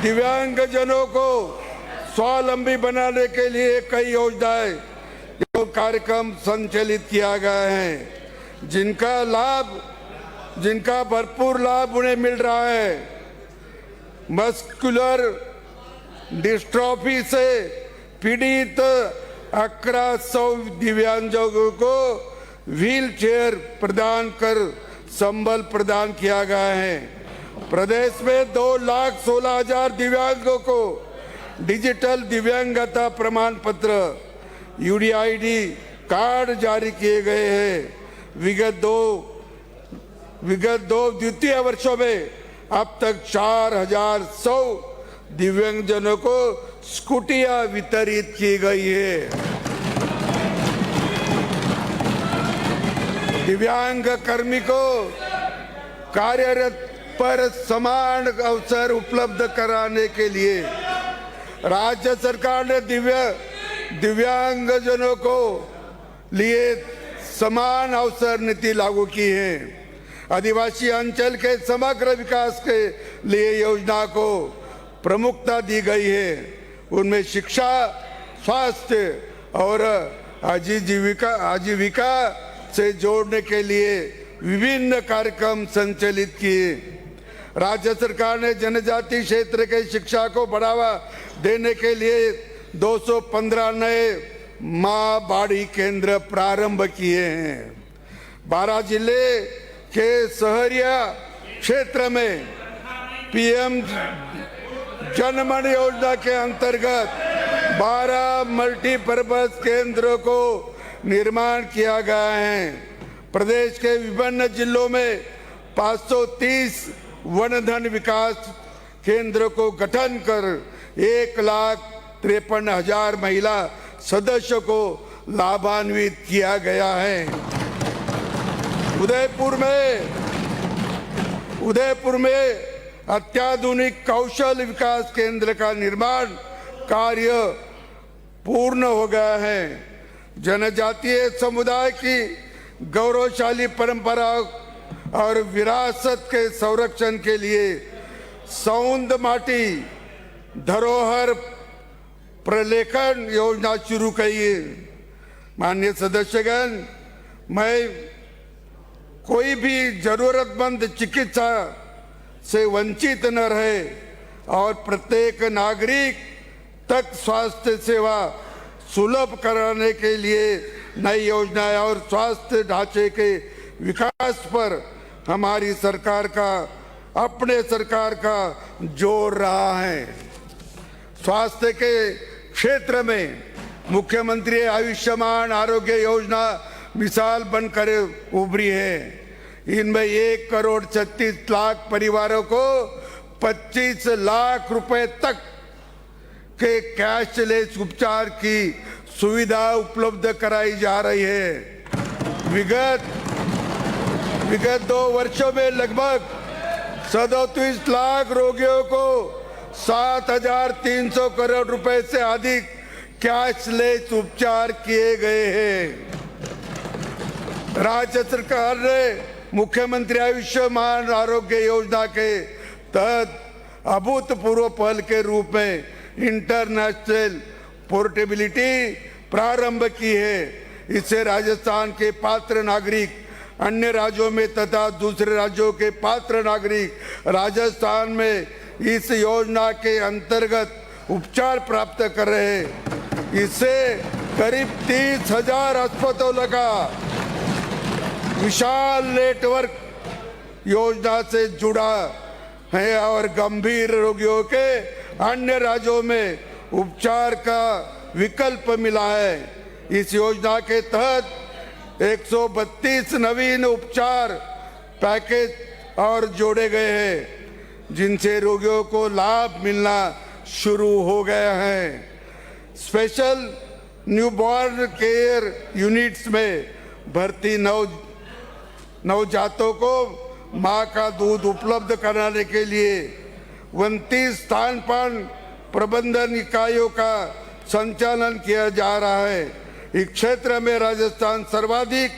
Speaker 1: दिव्यांगजनों को स्वावलंबी बनाने के लिए कई योजनाएं एवं कार्यक्रम संचालित किया गया है, जिनका भरपूर लाभ उन्हें मिल रहा है। मस्कुलर डिस्ट्रॉफी से पीड़ित 1100 दिव्यांगजनों को व्हील चेयर प्रदान कर संबल प्रदान किया गया है। प्रदेश में 2,16,000 दिव्यांगों को डिजिटल दिव्यांगता प्रमाण पत्र UDID कार्ड जारी किए गए हैं। विगत दो द्वितीय वर्षों में अब तक 4,100 दिव्यांगजनों को स्कूटियां वितरित की गई है। दिव्यांग कर्मी को कार्यरत पर समान अवसर उपलब्ध कराने के लिए राज्य सरकार ने दिव्यांगजनों को लिए समान अवसर नीति लागू की है। आदिवासी अंचल के समग्र विकास के लिए योजना को प्रमुखता दी गई है। उनमें शिक्षा, स्वास्थ्य और आजीविका से जोड़ने के लिए विभिन्न कार्यक्रम संचालित किए। राज्य सरकार ने जनजातीय क्षेत्र के शिक्षा को बढ़ावा देने के लिए 215 नए माँ बाड़ी केंद्र प्रारंभ किए हैं। 12 जिले के शहरिया क्षेत्र में PM जनमन योजना के अंतर्गत 12 मल्टीपर्पज केंद्रों को निर्माण किया गया है। प्रदेश के विभिन्न जिलों में 530 वनधन विकास केंद्र को गठन कर 1,53,000 महिला सदस्यों को लाभान्वित किया गया है। उदयपुर में अत्याधुनिक कौशल विकास केंद्र का निर्माण कार्य पूर्ण हो गया है। जनजातीय समुदाय की गौरवशाली परंपरा और विरासत के संरक्षण के लिए सौंद माटी धरोहर प्रलेखन योजना शुरू की है। माननीय सदस्यगण, मैं कोई भी जरूरतमंद चिकित्सा से वंचित न रहे और प्रत्येक नागरिक तक स्वास्थ्य सेवा सुलभ कराने के लिए नई योजनाएं और स्वास्थ्य ढांचे के विकास पर हमारी सरकार का जोर रहा है। स्वास्थ्य के क्षेत्र में मुख्यमंत्री आयुष्मान आरोग्य योजना मिसाल बनकर उभरी है। इनमें 1,36,00,000 परिवारों को 25 लाख रुपए तक के कैशलेस उपचार की सुविधा उपलब्ध कराई जा रही है। विगत 2 वर्षों में लगभग 37 लाख रोगियों को 7,300 करोड़ रुपए से अधिक कैशलेस उपचार किए गए हैं। राज्य सरकार ने मुख्यमंत्री आयुष्मान आरोग्य योजना के तहत अभूतपूर्व पहल के रूप में इंटरनेशनल पोर्टेबिलिटी प्रारंभ की है। इससे राजस्थान के पात्र नागरिक अन्य राज्यों में तथा दूसरे राज्यों के पात्र नागरिक राजस्थान में इस योजना के अंतर्गत उपचार प्राप्त कर रहे हैं। इससे करीब 30,000 अस्पतालों का विशाल नेटवर्क योजना से जुड़ा है और गंभीर रोगियों के अन्य राज्यों में उपचार का विकल्प मिला है। इस योजना के तहत 132 नवीन उपचार पैकेज और जोड़े गए हैं, जिनसे रोगियों को लाभ मिलना शुरू हो गया है। स्पेशल न्यूबॉर्न केयर यूनिट्स में भर्ती नवजातों को मां का दूध उपलब्ध कराने के लिए 29 स्तनपान प्रबंधन इकाइयों का संचालन किया जा रहा है। इस क्षेत्र में राजस्थान सर्वाधिक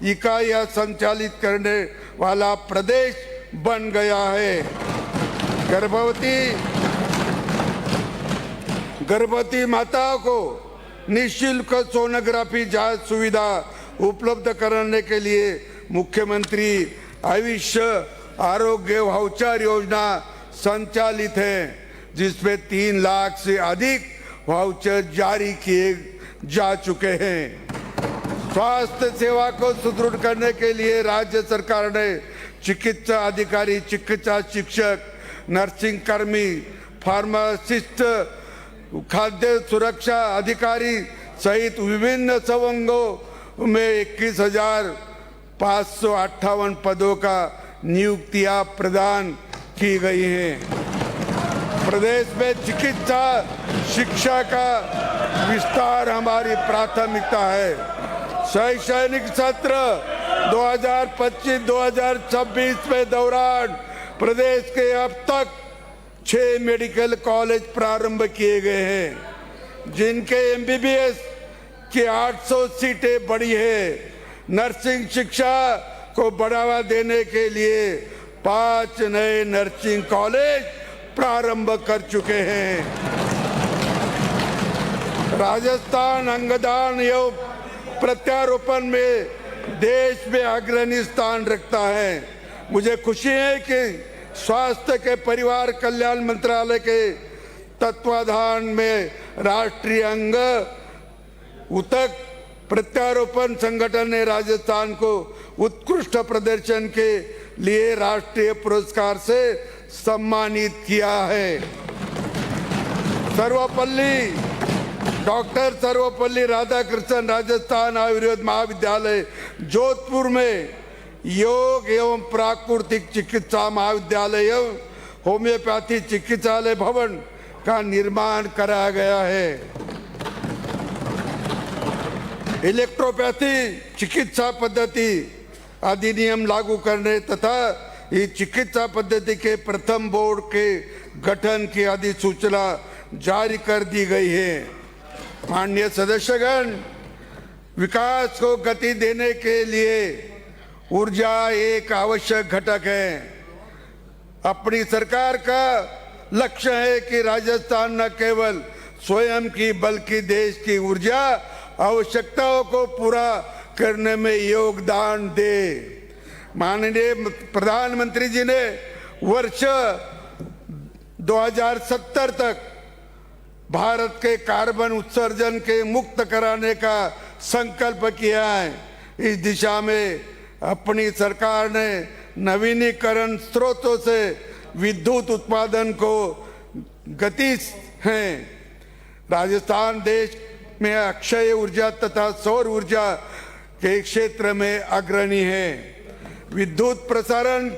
Speaker 1: इकाइयां संचालित करने वाला प्रदेश बन गया है। गर्भवती माताओं को निःशुल्क सोनोग्राफी जांच सुविधा उपलब्ध कराने के लिए मुख्यमंत्री आयुष्य आरोग्य वाउचर योजना संचालित है, जिसमें 3 लाख से अधिक वाउचर जारी किए जा चुके हैं। स्वास्थ्य सेवा को सुदृढ़ करने के लिए राज्य सरकार ने चिकित्सा अधिकारी, चिकित्सा शिक्षक, नर्सिंग कर्मी, फार्मासिस्ट, खाद्य सुरक्षा अधिकारी सहित विभिन्न संवर्गों में 21,558 पदों का नियुक्तियां प्रदान की गई हैं। प्रदेश में चिकित्सा शिक्षा का विस्तार हमारी प्राथमिकता है। शैक्षणिक सत्र 2025-2026 में दौरान प्रदेश के अब तक 6 मेडिकल कॉलेज प्रारंभ किए गए हैं, जिनके MBBS की 800 सीटें बढ़ी है। नर्सिंग शिक्षा को बढ़ावा देने के लिए 5 नए नर्सिंग कॉलेज प्रारंभ कर चुके हैं। राजस्थान अंगदान एवं प्रत्यारोपण में देश में अग्रणी स्थान रखता है। मुझे खुशी है कि स्वास्थ्य के परिवार कल्याण मंत्रालय के तत्वाधान में राष्ट्रीय अंग ऊतक प्रत्यारोपण संगठन ने राजस्थान को उत्कृष्ट प्रदर्शन के लिए राष्ट्रीय पुरस्कार से सम्मानित किया है। डॉक्टर सर्वपल्ली राधाकृष्णन राजस्थान आयुर्वेद महाविद्यालय जोधपुर में योग एवं प्राकृतिक चिकित्सा महाविद्यालय एवं होम्योपैथी चिकित्सालय भवन का निर्माण कराया गया है। इलेक्ट्रोपैथी चिकित्सा पद्धति अधिनियम लागू करने तथा इस चिकित्सा पद्धति के प्रथम बोर्ड के गठन की अधिसूचना जारी कर दी गई है। माननीय सदस्यगण, विकास को गति देने के लिए ऊर्जा एक आवश्यक घटक है। अपनी सरकार का लक्ष्य है कि राजस्थान न केवल स्वयं की बल्कि देश की ऊर्जा आवश्यकताओं को पूरा करने में योगदान दे। माननीय प्रधानमंत्री जी ने वर्ष 2070 तक भारत के कार्बन उत्सर्जन के मुक्त कराने का संकल्प किया है। इस दिशा में अपनी सरकार ने नवीनीकरण स्रोतों से विद्युत उत्पादन को गति है। राजस्थान देश में अक्षय ऊर्जा तथा सौर ऊर्जा के क्षेत्र में अग्रणी है। विद्युत प्रसारण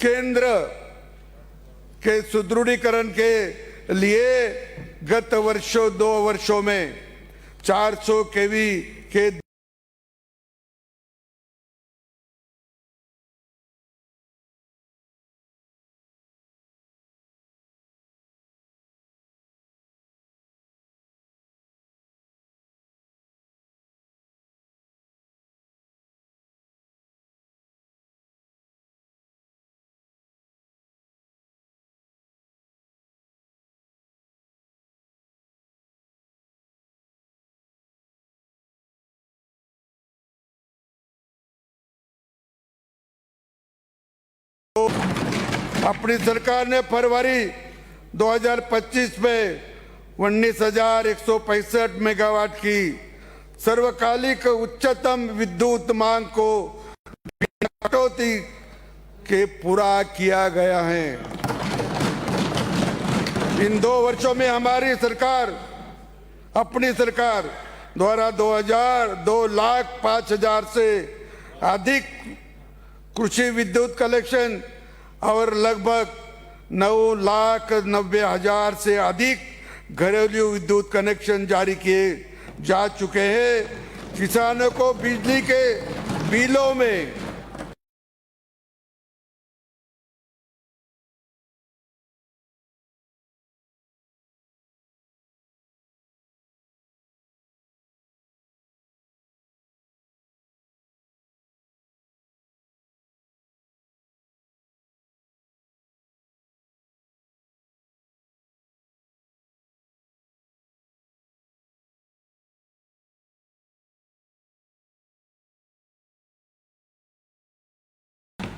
Speaker 1: केंद्र के सुदृढ़ीकरण के लिए गत 2 वर्षों में 400 kV के अपनी सरकार ने फरवरी 2025 में 19,165 मेगावाट की सर्वकालिक उच्चतम विद्युत मांग को कटौती के पूरा किया गया है। इन 2 वर्षों में हमारी सरकार, अपनी सरकार द्वारा 2,05,000 से अधिक कृषि विद्युत कलेक्शन और लगभग 9,90,000 से अधिक घरेलू विद्युत कनेक्शन जारी किए जा चुके हैं। किसानों को बिजली के बिलों में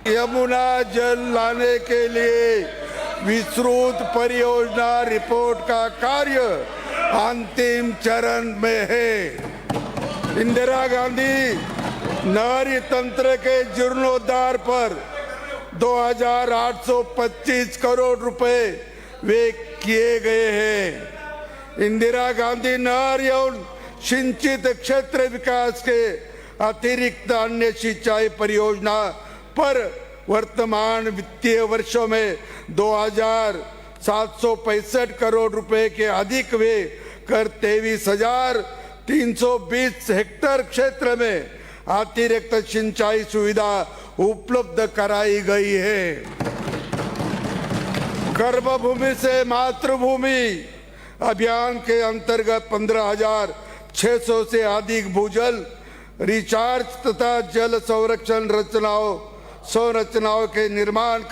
Speaker 1: यमुना जल लाने के लिए विस्तृत परियोजना रिपोर्ट का कार्य अंतिम चरण में है। इंदिरा गांधी नहरी तंत्र के जीर्णोद्धार पर 2,825 करोड़ रुपए वे किए गए हैं। इंदिरा गांधी नहर एवं सिंचित क्षेत्र विकास के अतिरिक्त अन्य सिंचाई परियोजना पर वर्तमान वित्तीय वर्षों में 2,765 करोड़ रुपए के अधिक व्यय कर 23,320 हेक्टेयर क्षेत्र में अतिरिक्त सिंचाई सुविधा उपलब्ध कराई गई है। गर्भभूमि से मातृभूमि अभियान के अंतर्गत 15,600 से अधिक भूजल रिचार्ज तथा जल संरक्षण संरचनाओं के निर्माण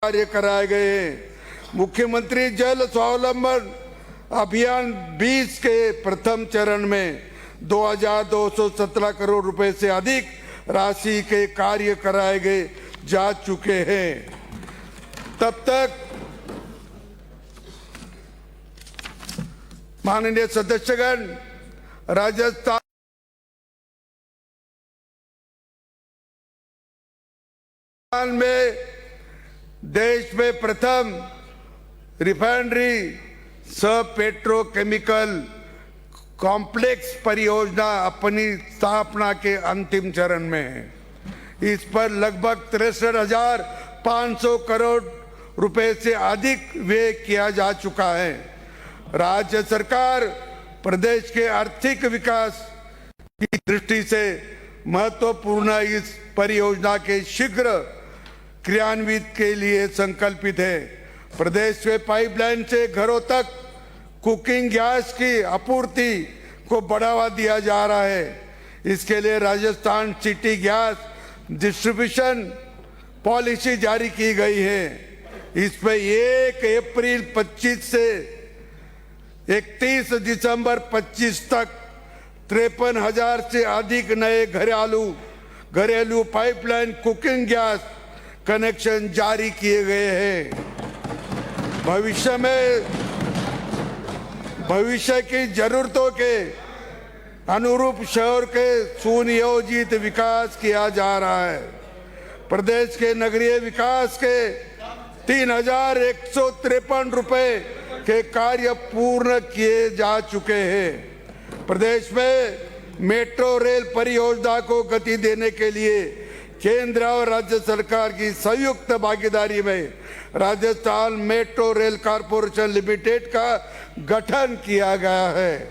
Speaker 1: कार्य कराए गए हैं। मुख्यमंत्री जल स्वावलंबन अभियान 20 के प्रथम चरण में 2,217 करोड़ रुपए से अधिक राशि के कार्य कराए गए जा चुके हैं। तब तक माननीय सदस्यगण, राजस्थान में देश में प्रथम रिफाइनरी सब पेट्रोकेमिकल कॉम्प्लेक्स परियोजना अपनी स्थापना के अंतिम चरण में है। इस पर लगभग 63,500 करोड़ रुपए से अधिक व्यय किया जा चुका है। राज्य सरकार प्रदेश के आर्थिक विकास की दृष्टि से महत्वपूर्ण इस परियोजना के शीघ्र क्रियान्वित के लिए संकल्पित है। प्रदेश में पाइपलाइन से घरों तक कुकिंग गैस की आपूर्ति को बढ़ावा दिया जा रहा है। इसके लिए Rajasthan city gas distribution policy जारी की गई है। इस पर 1 अप्रैल 25 से 31 दिसंबर 25 तक 53,000 से अधिक नए घरेलू पाइपलाइन कुकिंग गैस कनेक्शन जारी किए गए हैं। भविष्य की जरूरतों के अनुरूप शहर के सुनियोजित विकास किया जा रहा है। प्रदेश के नगरीय विकास के 3,153 रुपए के कार्य पूर्ण किए जा चुके हैं। प्रदेश में मेट्रो रेल परियोजना को गति देने के लिए केंद्र और राज्य सरकार की संयुक्त भागीदारी में Rajasthan metro rail corporation limited का गठन किया गया है।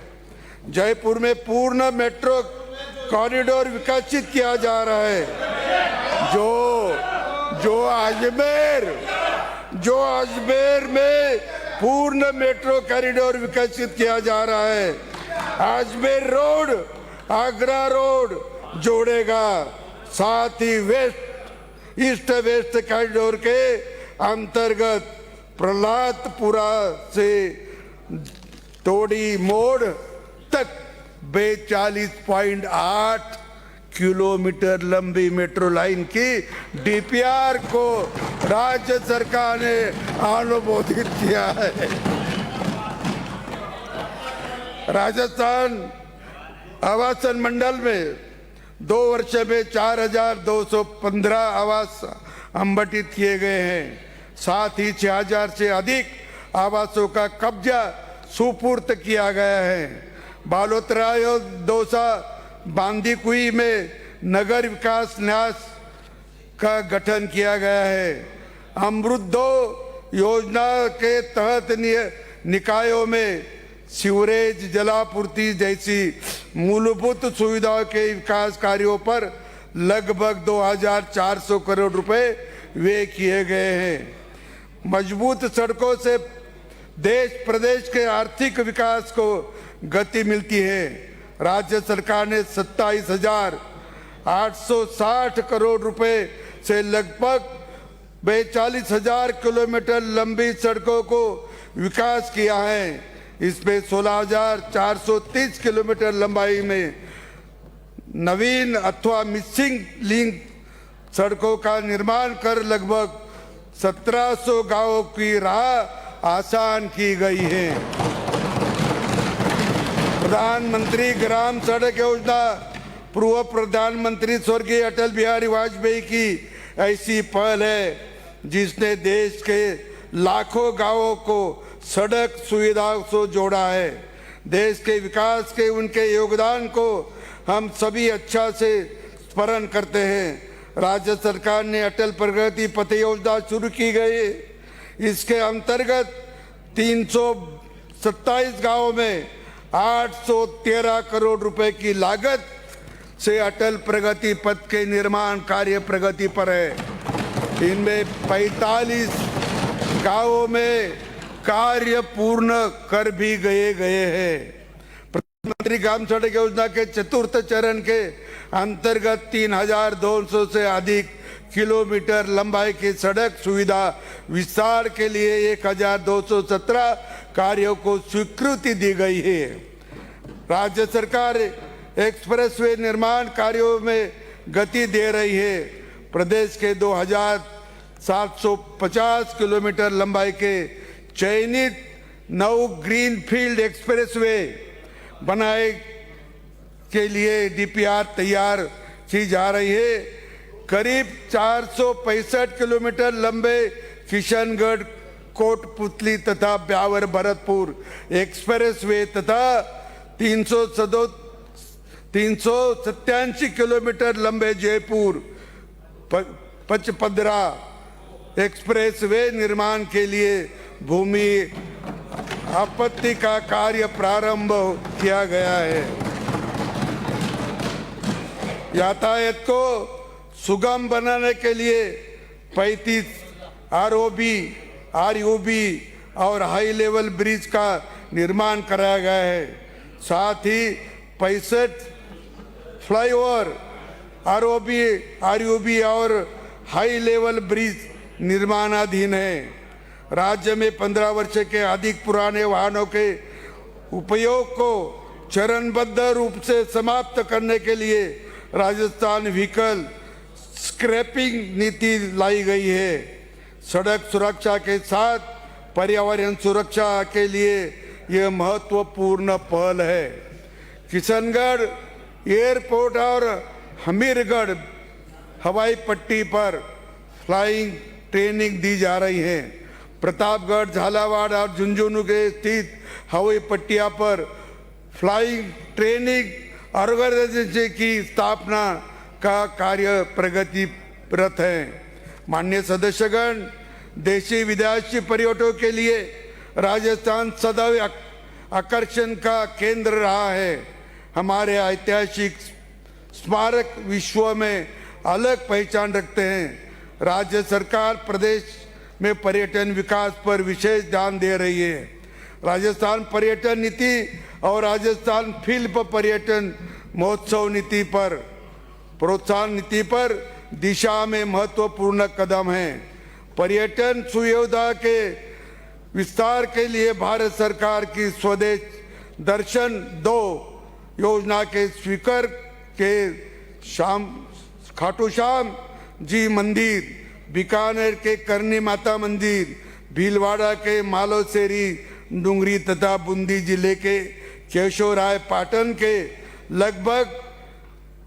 Speaker 1: जयपुर में पूर्ण मेट्रो कॉरिडोर विकसित किया जा रहा है, जो अजमेर में पूर्ण मेट्रो कॉरिडोर विकसित किया जा रहा है। अजमेर रोड आगरा रोड जोड़ेगा, साथ ही ईस्ट वेस्ट कॉरिडोर के अंतर्गत प्रहलादपुरा से तोड़ी मोड़ तक 42.8 किलोमीटर लंबी मेट्रो लाइन की डीपीआर को राज्य सरकार ने अनुमोदित किया है। राजस्थान आवासन मंडल में 2 वर्ष में 4,215 आवास आवंटित किए गए हैं। साथ ही 6,000 से अधिक आवासों का कब्जा सुपुर्द किया गया है। बालोतरा और दौसा बांदीकुई में नगर विकास न्यास का गठन किया गया है। अमृत योजना के तहत निकायों में सीवरेज जलापूर्ति जैसी मूलभूत सुविधाओं के विकास कार्यों पर लगभग 2,400 करोड़ रुपए व्यय किए गए हैं। मजबूत सड़कों से प्रदेश के आर्थिक विकास को गति मिलती है। राज्य सरकार ने 27,860 करोड़ रुपए से लगभग 42,000 किलोमीटर लंबी सड़कों को विकास किया है। इसमें 16,430 किलोमीटर लंबाई में नवीन अथवा मिसिंग लिंक सड़कों का निर्माण कर लगभग 1700 गांवों की राह आसान की गई है। प्रधानमंत्री ग्राम सड़क योजना पूर्व प्रधानमंत्री स्वर्गीय अटल बिहारी वाजपेयी की ऐसी पहल है जिसने देश के लाखों गांवों को सड़क सुविधाओं से जोड़ा है। देश के विकास के उनके योगदान को हम सभी अच्छा से स्मरण करते हैं। राज्य सरकार ने अटल प्रगति पथ योजना शुरू की गई। इसके अंतर्गत 327 गांवों में 813 करोड़ रुपए की लागत से अटल प्रगति पथ के निर्माण कार्य प्रगति पर है। इनमें 45 गांवों में कार्य पूर्ण कर भी गए हैं। प्रधानमंत्री ग्राम सड़क योजना के चतुर्थ चरण के अंतर्गत 3200 से अधिक किलोमीटर लंबाई की सड़क सुविधा विस्तार के लिए 1217 कार्यों को स्वीकृति दी गई है। राज्य सरकार एक्सप्रेसवे निर्माण कार्यों में गति दे रही है। प्रदेश के 2750 किलोमीटर लंबाई के चयनित 9 ग्रीनफील्ड एक्सप्रेसवे बनाए के लिए डीपीआर तैयार की जा रही है। करीब 465 किलोमीटर लंबे किशनगढ़ कोटपुतली तथा ब्यावर भरतपुर एक्सप्रेसवे तथा 387 किलोमीटर लंबे जयपुर पचपदरा एक्सप्रेसवे निर्माण के लिए भूमि आपत्ति का कार्य प्रारंभ किया गया है। यातायात को सुगम बनाने के लिए 35 आरयूबी और हाई लेवल ब्रिज का निर्माण कराया गया है। साथ ही 65 फ्लाईओवर आरयूबी और हाई लेवल ब्रिज निर्माणाधीन है। राज्य में 15 वर्ष के अधिक पुराने वाहनों के उपयोग को चरणबद्ध रूप से समाप्त करने के लिए राजस्थान व्हीकल स्क्रैपिंग नीति लाई गई है। सड़क सुरक्षा के साथ पर्यावरण सुरक्षा के लिए यह महत्वपूर्ण पहल है। किशनगढ़ एयरपोर्ट और हमीरगढ़ हवाई पट्टी पर फ्लाइंग ट्रेनिंग दी जा रही है। प्रतापगढ़, झालावाड़ और झुंझुनू के स्थित हवाई पट्टिया पर फ्लाइंग ट्रेनिंग ऑर्गेनाइजेशन की स्थापना का कार्य प्रगतिरत है। माननीय सदस्यगण, देशी विदेशी पर्यटकों के लिए राजस्थान सदैव आकर्षण का केंद्र रहा है। हमारे ऐतिहासिक स्मारक विश्व में अलग पहचान रखते हैं। राज्य सरकार प्रदेश में पर्यटन विकास पर विशेष ध्यान दे रही है। राजस्थान पर्यटन नीति और राजस्थान फिल्म पर्यटन महोत्सव नीति पर प्रोत्साहन नीति पर दिशा में महत्वपूर्ण कदम है। पर्यटन सुविधा के विस्तार के लिए भारत सरकार की स्वदेश दर्शन 2 योजना के स्वीकार के खाटू श्याम जी मंदिर, बीकानेर के करनी माता मंदिर, भीलवाड़ा के मालोसेरी डूंगरी तथा बूंदी जिले के केशवराय पाटन के लगभग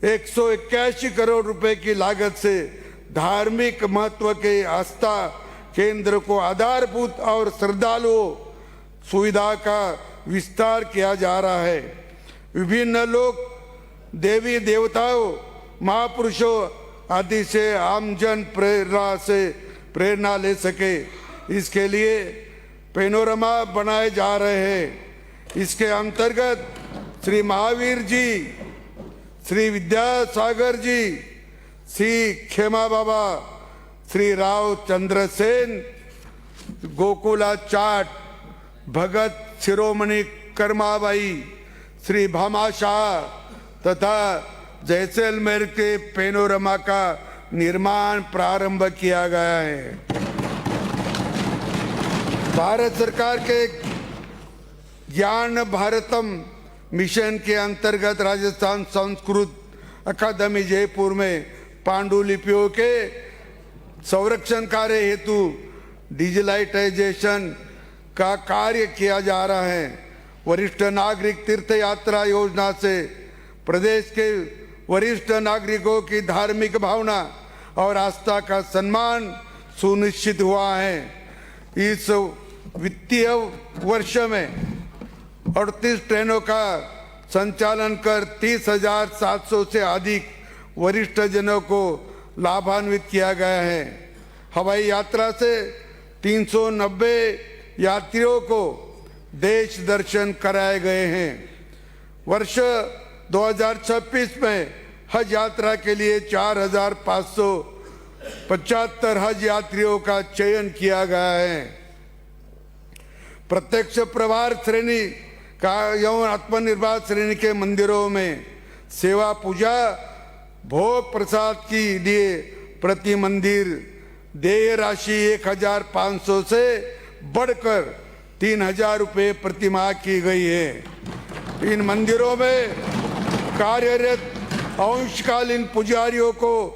Speaker 1: 181 करोड़ रुपए की लागत से धार्मिक महत्व के आस्था केंद्र को आधारभूत और श्रद्धालुओं सुविधा का विस्तार किया जा रहा है। विभिन्न लोग देवी देवताओं महापुरुषों आदि से आमजन प्रेरणा ले सके, इसके लिए पेनोरमा बनाए जा रहे हैं। इसके अंतर्गत श्री महावीर जी, श्री विद्यासागर जी, श्री खेमा बाबा, श्री राव चंद्रसेन, गोकुलाचार्य, भगत शिरोमणि कर्माबाई, श्री भामा शाह तथा जैसलमेर के पेनोरमा का निर्माण प्रारंभ किया गया है। भारत सरकार के ज्ञान भारतम मिशन के अंतर्गत राजस्थान संस्कृत अकादमी जयपुर में पांडुलिपियों के संरक्षण कार्य हेतु डिजिटलाइजेशन का कार्य किया जा रहा है। वरिष्ठ नागरिक तीर्थ यात्रा योजना से प्रदेश के वरिष्ठ नागरिकों की धार्मिक भावना और आस्था का सम्मान सुनिश्चित हुआ है। इस वित्तीय वर्ष में 38 ट्रेनों का संचालन कर 30,700 से अधिक वरिष्ठ जनों को लाभान्वित किया गया है। हवाई यात्रा से 390 यात्रियों को देश दर्शन कराए गए हैं। वर्ष 2026 में हज यात्रा के लिए 4,575 हज यात्रियों का चयन किया गया है। प्रत्यक्ष प्रभार श्रेणी का एवं आत्मनिर्भर श्रेणी के मंदिरों में सेवा पूजा भोग प्रसाद के लिए प्रति मंदिर देय राशि 1,500 से बढ़कर 3,000 रुपये प्रति माह की गई है। इन मंदिरों में कार्यरत अंशकालीन पुजारियों को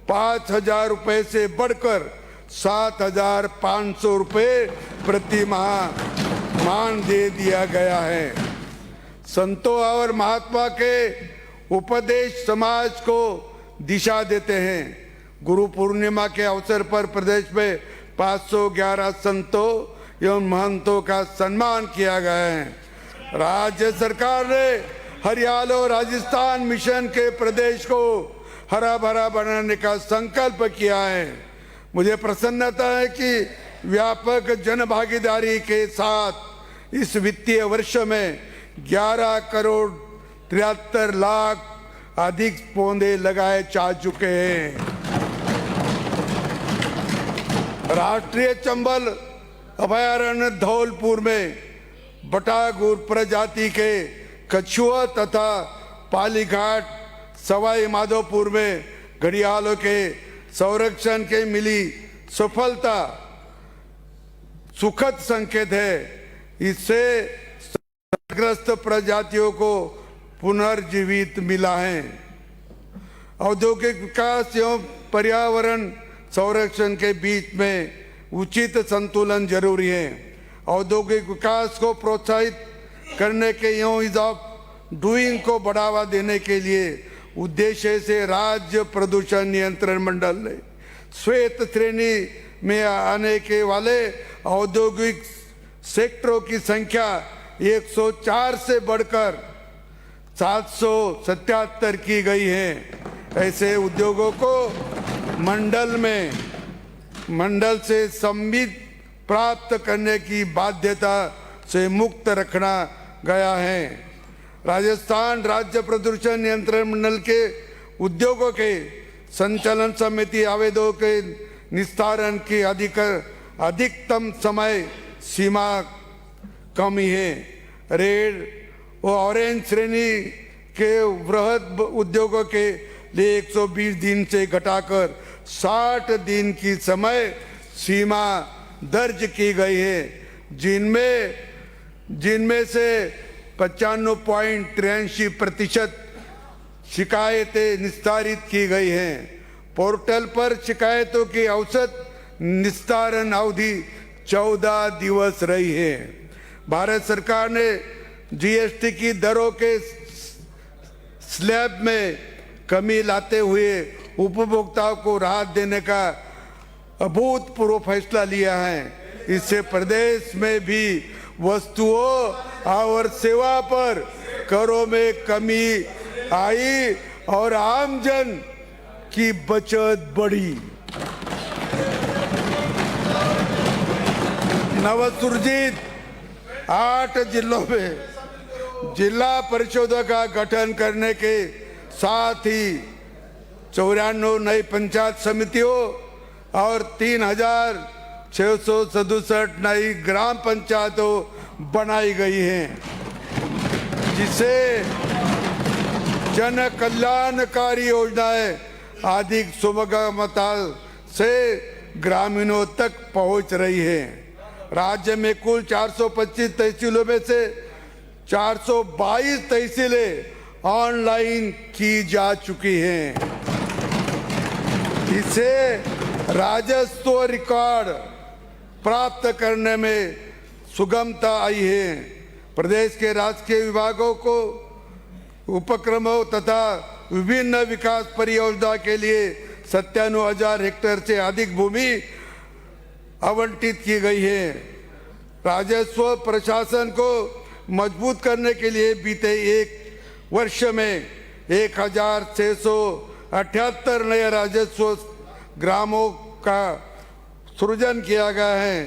Speaker 1: 5,000 रुपये से बढ़कर 7,500 रुपये प्रति माह मान दे दिया गया है। संतों और महात्मा के उपदेश समाज को दिशा देते हैं। गुरु पूर्णिमा के अवसर पर प्रदेश में 511 संतों एवं महंतों का सम्मान किया गया है। राज्य सरकार ने हरियाणा और राजस्थान मिशन के प्रदेश को हरा भरा बनाने का संकल्प किया है। मुझे प्रसन्नता है कि व्यापक जन भागीदारी के साथ इस वित्तीय वर्ष में 11 करोड़ 73 लाख अधिक पौधे लगाए जा चुके हैं। राष्ट्रीय चंबल अभयारण्य धौलपुर में बटागुर प्रजाति के कछुआ तथा पालीघाट सवाई माधोपुर में घड़ियालों के संरक्षण के मिली सफलता सुखद संकेत है। इससे ग्रस्त प्रजातियों को पुनर्जीवित मिला है। औद्योगिक विकास एवं पर्यावरण संरक्षण के बीच में उचित संतुलन जरूरी है। औद्योगिक विकास को प्रोत्साहित करने के एवं ईज ऑफ डूइंग को बढ़ावा देने के लिए उद्देश्य से राज्य प्रदूषण नियंत्रण मंडल ने श्वेत श्रेणी में आने के वाले औद्योगिक सेक्टरों की संख्या 104 से बढ़कर 777 की गई है। ऐसे उद्योगों को मंडल से संविदा प्राप्त करने की बाध्यता से मुक्त रखना गया है। राजस्थान राज्य प्रदूषण नियंत्रण मंडल के उद्योगों के संचालन समिति आवेदकों के निस्तारण की अधिकतम समय सीमा कम ही है। रेड और ऑरेंज श्रेणी के वृहद उद्योगों के लिए 120 दिन से घटाकर 60 दिन की समय सीमा दर्ज की गई है, जिनमें से 95.83% शिकायतें निस्तारित की गई हैं। पोर्टल पर शिकायतों की औसत निस्तारण अवधि 14 दिवस रही है। भारत सरकार ने जीएसटी की दरों के स्लैब में कमी लाते हुए उपभोक्ताओं को राहत देने का अभूतपूर्व फैसला लिया है। इससे प्रदेश में भी वस्तुओं और सेवा पर करों में कमी आई और आमजन की बचत बढ़ी। नवसृजित 8 जिलों में जिला परिषदों का गठन करने के साथ ही 94 नई पंचायत समितियों और 3,667 नई ग्राम पंचायतों बनाई गई हैं, जिससे जन कल्याणकारी योजनाएं अधिक सुगमता से ग्रामीणों तक पहुंच रही हैं। राज्य में कुल 425 तहसीलों में से 422 तहसीलें ऑनलाइन की जा चुकी हैं। इससे राजस्व रिकॉर्ड प्राप्त करने में सुगमता आई है। प्रदेश के राजकीय विभागों को उपक्रमों तथा विभिन्न विकास परियोजना के लिए 97,000 हेक्टेयर से अधिक भूमि आवंटित की गई है। राजस्व प्रशासन को मजबूत करने के लिए बीते एक वर्ष में 1,678 नए राजस्व ग्रामों का सृजन किया गया है।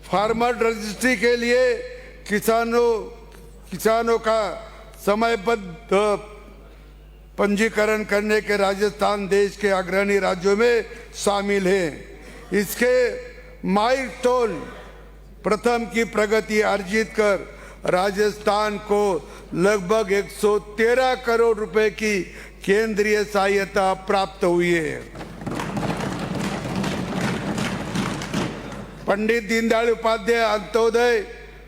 Speaker 1: फार्मर रजिस्ट्री के लिए किसानों का समयबद्ध पंजीकरण करने के राजस्थान देश के अग्रणी राज्यों में शामिल है। इसके माइलस्टोन प्रथम की प्रगति अर्जित कर राजस्थान को लगभग 113 करोड़ रुपए की केंद्रीय सहायता प्राप्त हुई है। पंडित दीनदयाल उपाध्याय अंत्योदय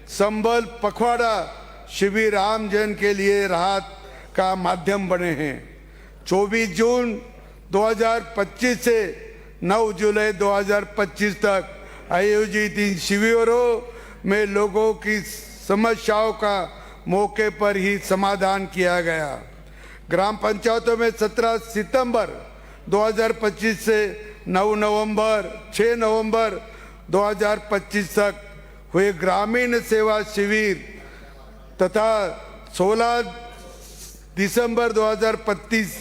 Speaker 1: संबल पखवाड़ा शिविर आम जन के लिए राहत का माध्यम बने हैं। 24 जून 2025 से 9 जुलाई 2025 तक आयोजित इन शिविरों में लोगों की समस्याओं का मौके पर ही समाधान किया गया। ग्राम पंचायतों में 17 सितंबर 2025 से 6 नवंबर 2025 तक हुए ग्रामीण सेवा शिविर तथा 16 दिसंबर 2025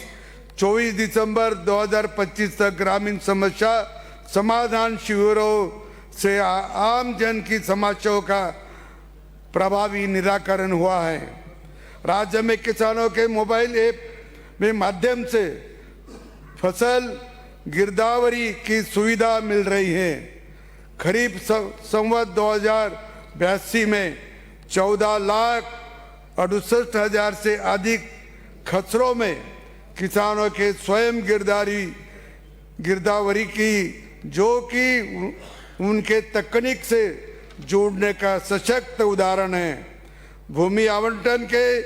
Speaker 1: 24 दिसंबर 2025 तक ग्रामीण समस्या समाधान शिविरों से आम जन की समस्याओं का प्रभावी निराकरण हुआ है। राज्य में किसानों के मोबाइल ऐप में माध्यम से फसल गिरदावरी की सुविधा मिल रही है। खरीफ संवत 2082 में 14,68,000 से अधिक खसरों में किसानों के स्वयं गिरदावरी की, जो कि उनके तकनीक से जोड़ने का सशक्त उदाहरण है। भूमि आवंटन के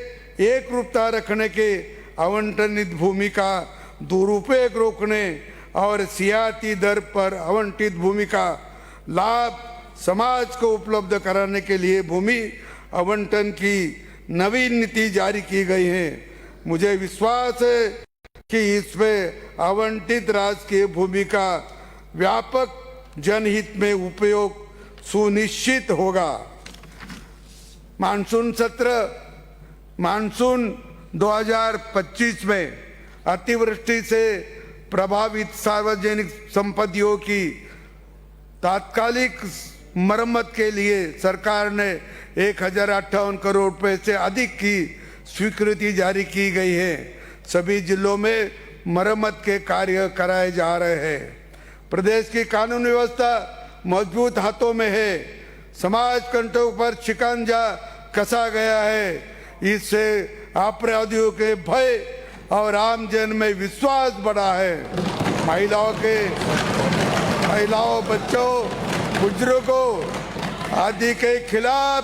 Speaker 1: एक रूपता रखने के, आवंटनित भूमि का दुरुपयोग रोकने और सियाती दर पर आवंटित भूमि का लाभ समाज को उपलब्ध कराने के लिए भूमि आवंटन की नवीन नीति जारी की गई है। मुझे विश्वास है कि इसमें आवंटित राजकीय भूमि का व्यापक जनहित में उपयोग सुनिश्चित होगा। मानसून 2025 में अतिवृष्टि से प्रभावित सार्वजनिक संपत्तियों की तात्कालिक मरम्मत के लिए सरकार ने 1,058 करोड़ रुपए से अधिक की स्वीकृति जारी की गई है। सभी जिलों में मरम्मत के कार्य कराए जा रहे हैं। प्रदेश की कानून व्यवस्था मजबूत हाथों में है। समाज कंटकों पर शिकंजा कसा गया है। इससे अपराधियों के भय और आम जन में विश्वास बढ़ा है। महिलाओं, बच्चों, बुजुर्गों आदि के खिलाफ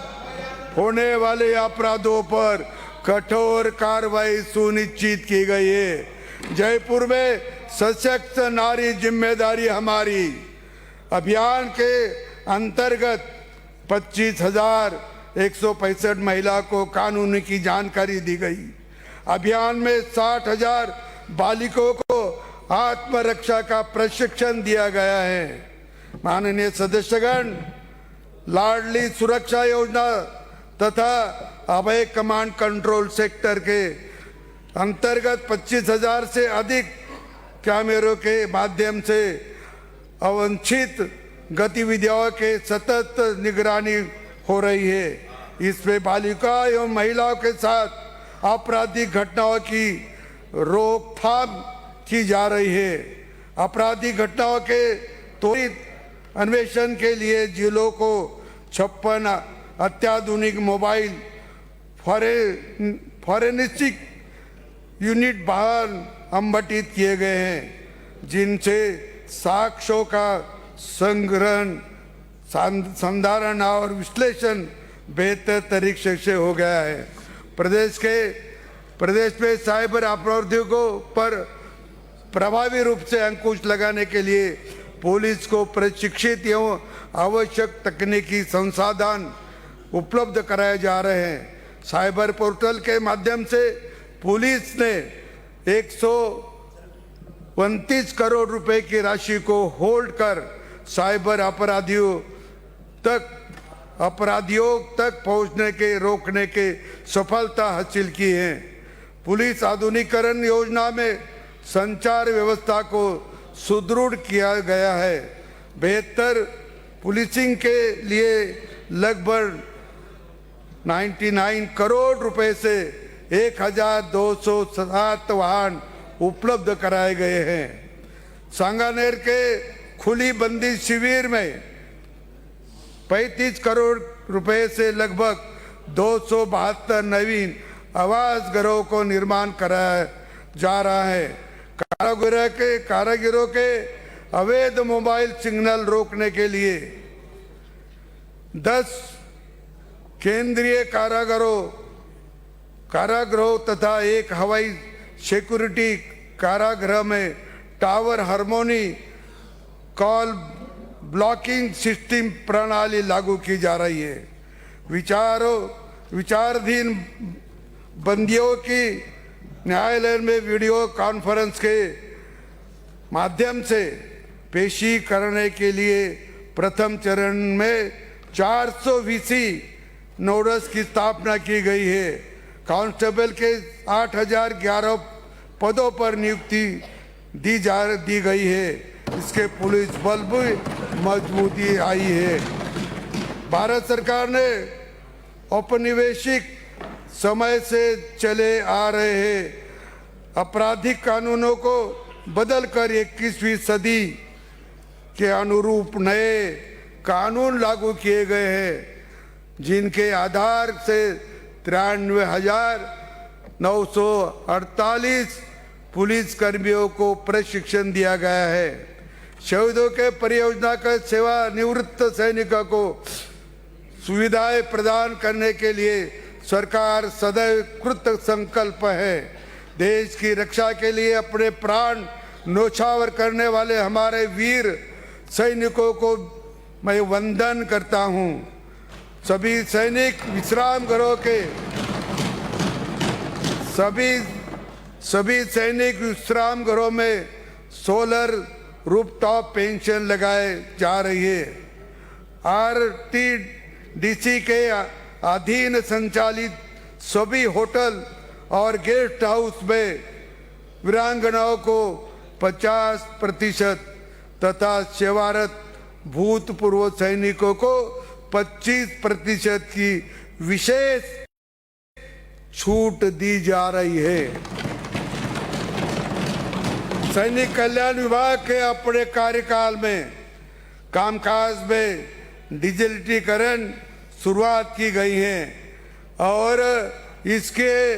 Speaker 1: होने वाले अपराधों पर कठोर कार्रवाई सुनिश्चित की गई है। जयपुर में सशक्त नारी जिम्मेदारी हमारी अभियान के अंतर्गत 25,165 महिला को कानून की जानकारी दी गई। अभियान में 60,000 बालिकों को आत्मरक्षा का प्रशिक्षण दिया गया है। माननीय सदस्यगण, लाडली सुरक्षा योजना तथा अभय कमांड कंट्रोल सेक्टर के अंतर्गत 25,000 से अधिक कैमरों के माध्यम से अवांछित गतिविधियों के सतत निगरानी हो रही है। इसमें बालिका एवं महिलाओं के साथ आपराधिक घटनाओं की रोकथाम की जा रही है। आपराधिक घटनाओं के त्वरित अन्वेषण के लिए जिलों को 56 अत्याधुनिक मोबाइल फॉरेंसिक यूनिट बाहर आवंटित किए गए हैं, जिनसे साक्ष्यों का संग्रहण, संधारण और विश्लेषण बेहतर तरीके से हो गया है। प्रदेश में साइबर अपराधियों पर प्रभावी रूप से अंकुश लगाने के लिए पुलिस को प्रशिक्षित एवं आवश्यक तकनीकी संसाधन उपलब्ध कराए जा रहे हैं। साइबर पोर्टल के माध्यम से पुलिस ने 129 करोड़ रुपए की राशि को होल्ड कर साइबर अपराधियों तक पहुंचने के रोकने के सफलता हासिल की है। पुलिस आधुनिकीकरण योजना में संचार व्यवस्था को सुदृढ़ किया गया है। बेहतर पुलिसिंग के लिए लगभग 99 करोड़ रुपए से 1207 वाहन उपलब्ध कराए गए हैं। सांगानेर के खुली बंदी शिविर में 35 करोड़ रुपए से लगभग 272 नवीन आवास घरों को निर्माण कराया जा रहा है। कारागिरों के अवैध मोबाइल सिग्नल रोकने के लिए 10 केंद्रीय कारागृहों तथा एक हवाई सिक्योरिटी कारागृह में tower harmony call blocking system प्रणाली लागू की जा रही है। विचाराधीन बंदियों की न्यायालय में वीडियो कॉन्फ्रेंस के माध्यम से पेशी करने के लिए प्रथम चरण में 400 वीसी नोड्स की स्थापना की गई है। कांस्टेबल के 8011 पदों पर नियुक्ति दी गई है। इसके पुलिस बल भी मजबूती आई है। भारत सरकार ने औपनिवेशिक समय से चले आ रहे हैं आपराधिक कानूनों को बदलकर 21वीं सदी के अनुरूप नए कानून लागू किए गए हैं, जिनके आधार से 93,948 पुलिस कर्मियों को प्रशिक्षण दिया गया है। शहीदों के परियोजना के सेवानिवृत्त सैनिकों को सुविधाएं प्रदान करने के लिए सरकार सदैव कृत संकल्प है। देश की रक्षा के लिए अपने प्राण न्योछावर करने वाले हमारे वीर सैनिकों को मैं वंदन करता हूं। सभी सैनिक विश्राम गृहों के सभी सैनिक विश्राम घरों में सोलर रूफटॉप पेंशन लगाए जा रही है। आरटीडीसी के अधीन संचालित सभी होटल और गेस्ट हाउस में वीरांगनाओं को 50% तथा सेवारत भूतपूर्व सैनिकों को 25% की विशेष छूट दी जा रही है। सैनिक कल्याण विभाग के अपने कार्यकाल में कामकाज में डिजिटलीकरण शुरुआत की गई है और इसके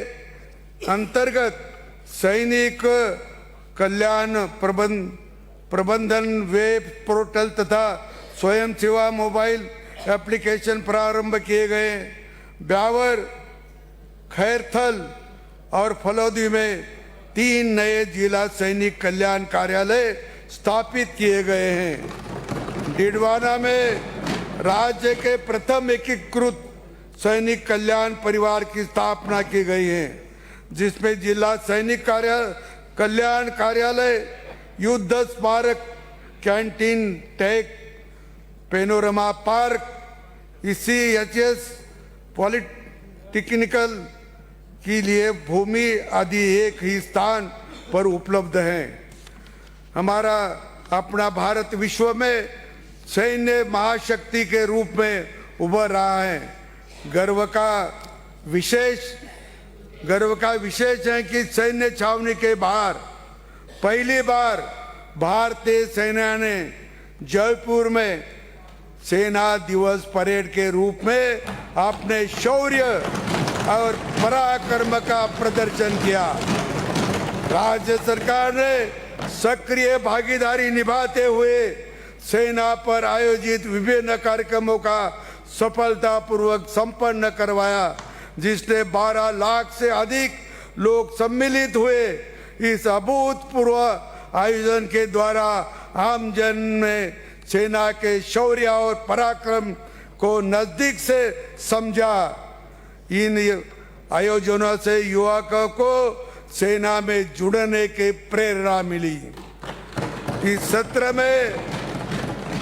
Speaker 1: अंतर्गत सैनिक कल्याण प्रबंधन वेब पोर्टल तथा स्वयं सेवा मोबाइल एप्लीकेशन प्रारंभ किए गए। ब्यावर, खैरथल और फलौदी में 3 नए जिला सैनिक कल्याण कार्यालय स्थापित किए गए हैं। डिडवाना में राज्य के प्रथम एकीकृत सैनिक कल्याण परिवार की स्थापना की गई है, जिसमें जिला सैनिक कल्याण कार्यालय, युद्ध स्मारक, canteen, tech, panorama park, ECHS, polytechnical के लिए भूमि आदि एक ही स्थान पर उपलब्ध है। हमारा अपना भारत विश्व में सैन्य महाशक्ति के रूप में उभर रहा है। गर्व का विशेष है कि सैन्य छावनी के बाहर पहली बार भारतीय सेना ने जयपुर में सेना दिवस परेड के रूप में अपने शौर्य और पराक्रम का प्रदर्शन किया। राज्य सरकार ने सक्रिय भागीदारी निभाते हुए सेना पर आयोजित विभिन्न कार्यक्रमों का सफलतापूर्वक संपन्न करवाया, जिसने 12 लाख से अधिक लोग सम्मिलित हुए। इस अभूतपूर्व आयोजन के द्वारा आम जन में सेना के शौर्य और पराक्रम को नजदीक से समझा। इन आयोजनों से युवकों को सेना में जुड़ने की प्रेरणा मिली। इस सत्र में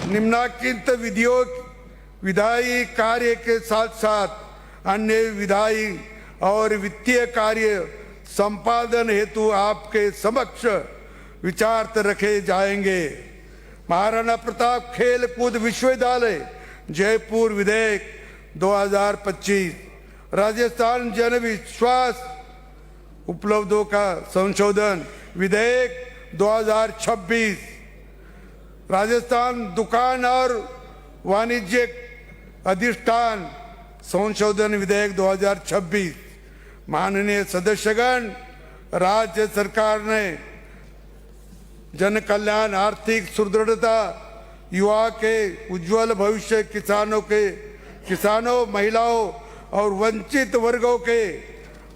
Speaker 1: निम्नलिखित विधायी कार्य के साथ साथ अन्य विधायी और वित्तीय कार्य संपादन हेतु आपके समक्ष विचार रखे जाएंगे। महाराणा प्रताप खेल कूद विश्वविद्यालय जयपुर विधेयक 2025, राजस्थान जन विश्वास उपलब्धों का संशोधन विधेयक 2026, राजस्थान दुकान और वाणिज्य अधिष्ठान संशोधन विधेयक 2026। माननीय सदस्यगण, राज्य सरकार ने जन कल्याण, आर्थिक सुदृढ़ता, युवा के उज्जवल भविष्य, किसानों, महिलाओं और वंचित वर्गों के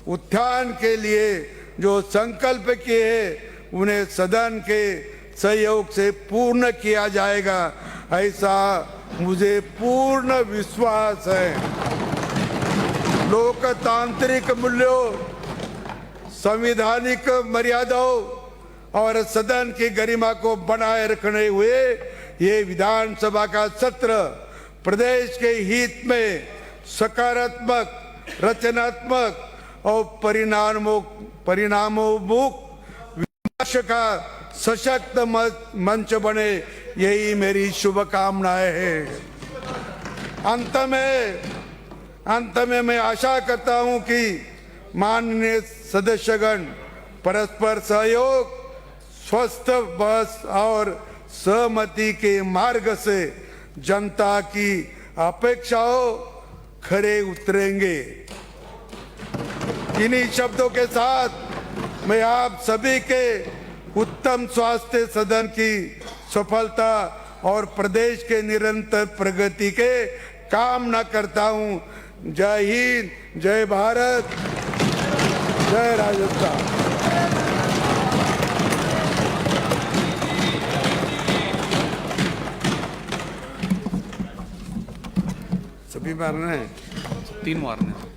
Speaker 1: उत्थान के लिए जो संकल्प किए हैं उन्हें सदन के सहयोग से पूर्ण किया जाएगा, ऐसा मुझे पूर्ण विश्वास है। लोकतांत्रिक मूल्यों, संवैधानिक मर्यादाओं और सदन की गरिमा को बनाए रखने हुए ये विधानसभा का सत्र प्रदेश के हित में सकारात्मक, रचनात्मक और परिणामोन्मुख विकास का सशक्त मंच बने, यही मेरी शुभकामनाएं हैं। अंत में मैं आशा करता हूं कि माननीय सदस्यगण परस्पर सहयोग, स्वस्थ बहस और सहमति के मार्ग से जनता की अपेक्षाओं खरे उतरेंगे। इन्हीं शब्दों के साथ मैं आप सभी के उत्तम स्वास्थ्य, सदन की सफलता और प्रदेश के निरंतर प्रगति के कामना करता हूं। जय हिंद, जय भारत, जय राजस्थान। सभी मारना है,
Speaker 2: 3 मारने हैं।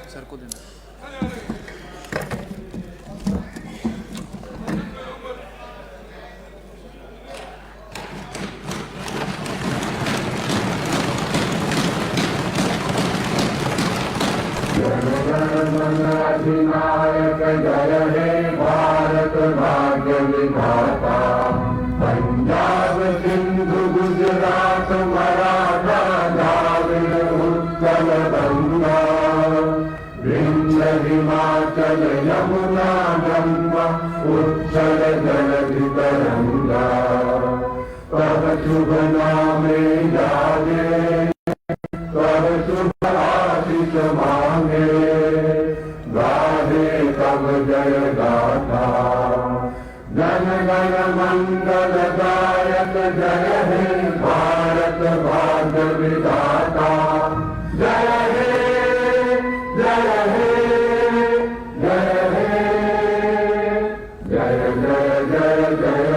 Speaker 2: सर को देना।
Speaker 3: अधिनायक जय हे भारत भाग्य विधाता, पंजाब सिंधु गुजरात मराठा द्राविड़ उत्कल गंगा, विंध्य हिमाचल यमुना गंगा उत्कल जलधि तरंगा, तब शुभ नामे जागे, तब शुभ आशीष मांगे, गाहे तब जय गाथा। जन गण मंगल दायक जय हे भारत भाग्य विधाता, जय हे जय हे जय हे जय जय जय जय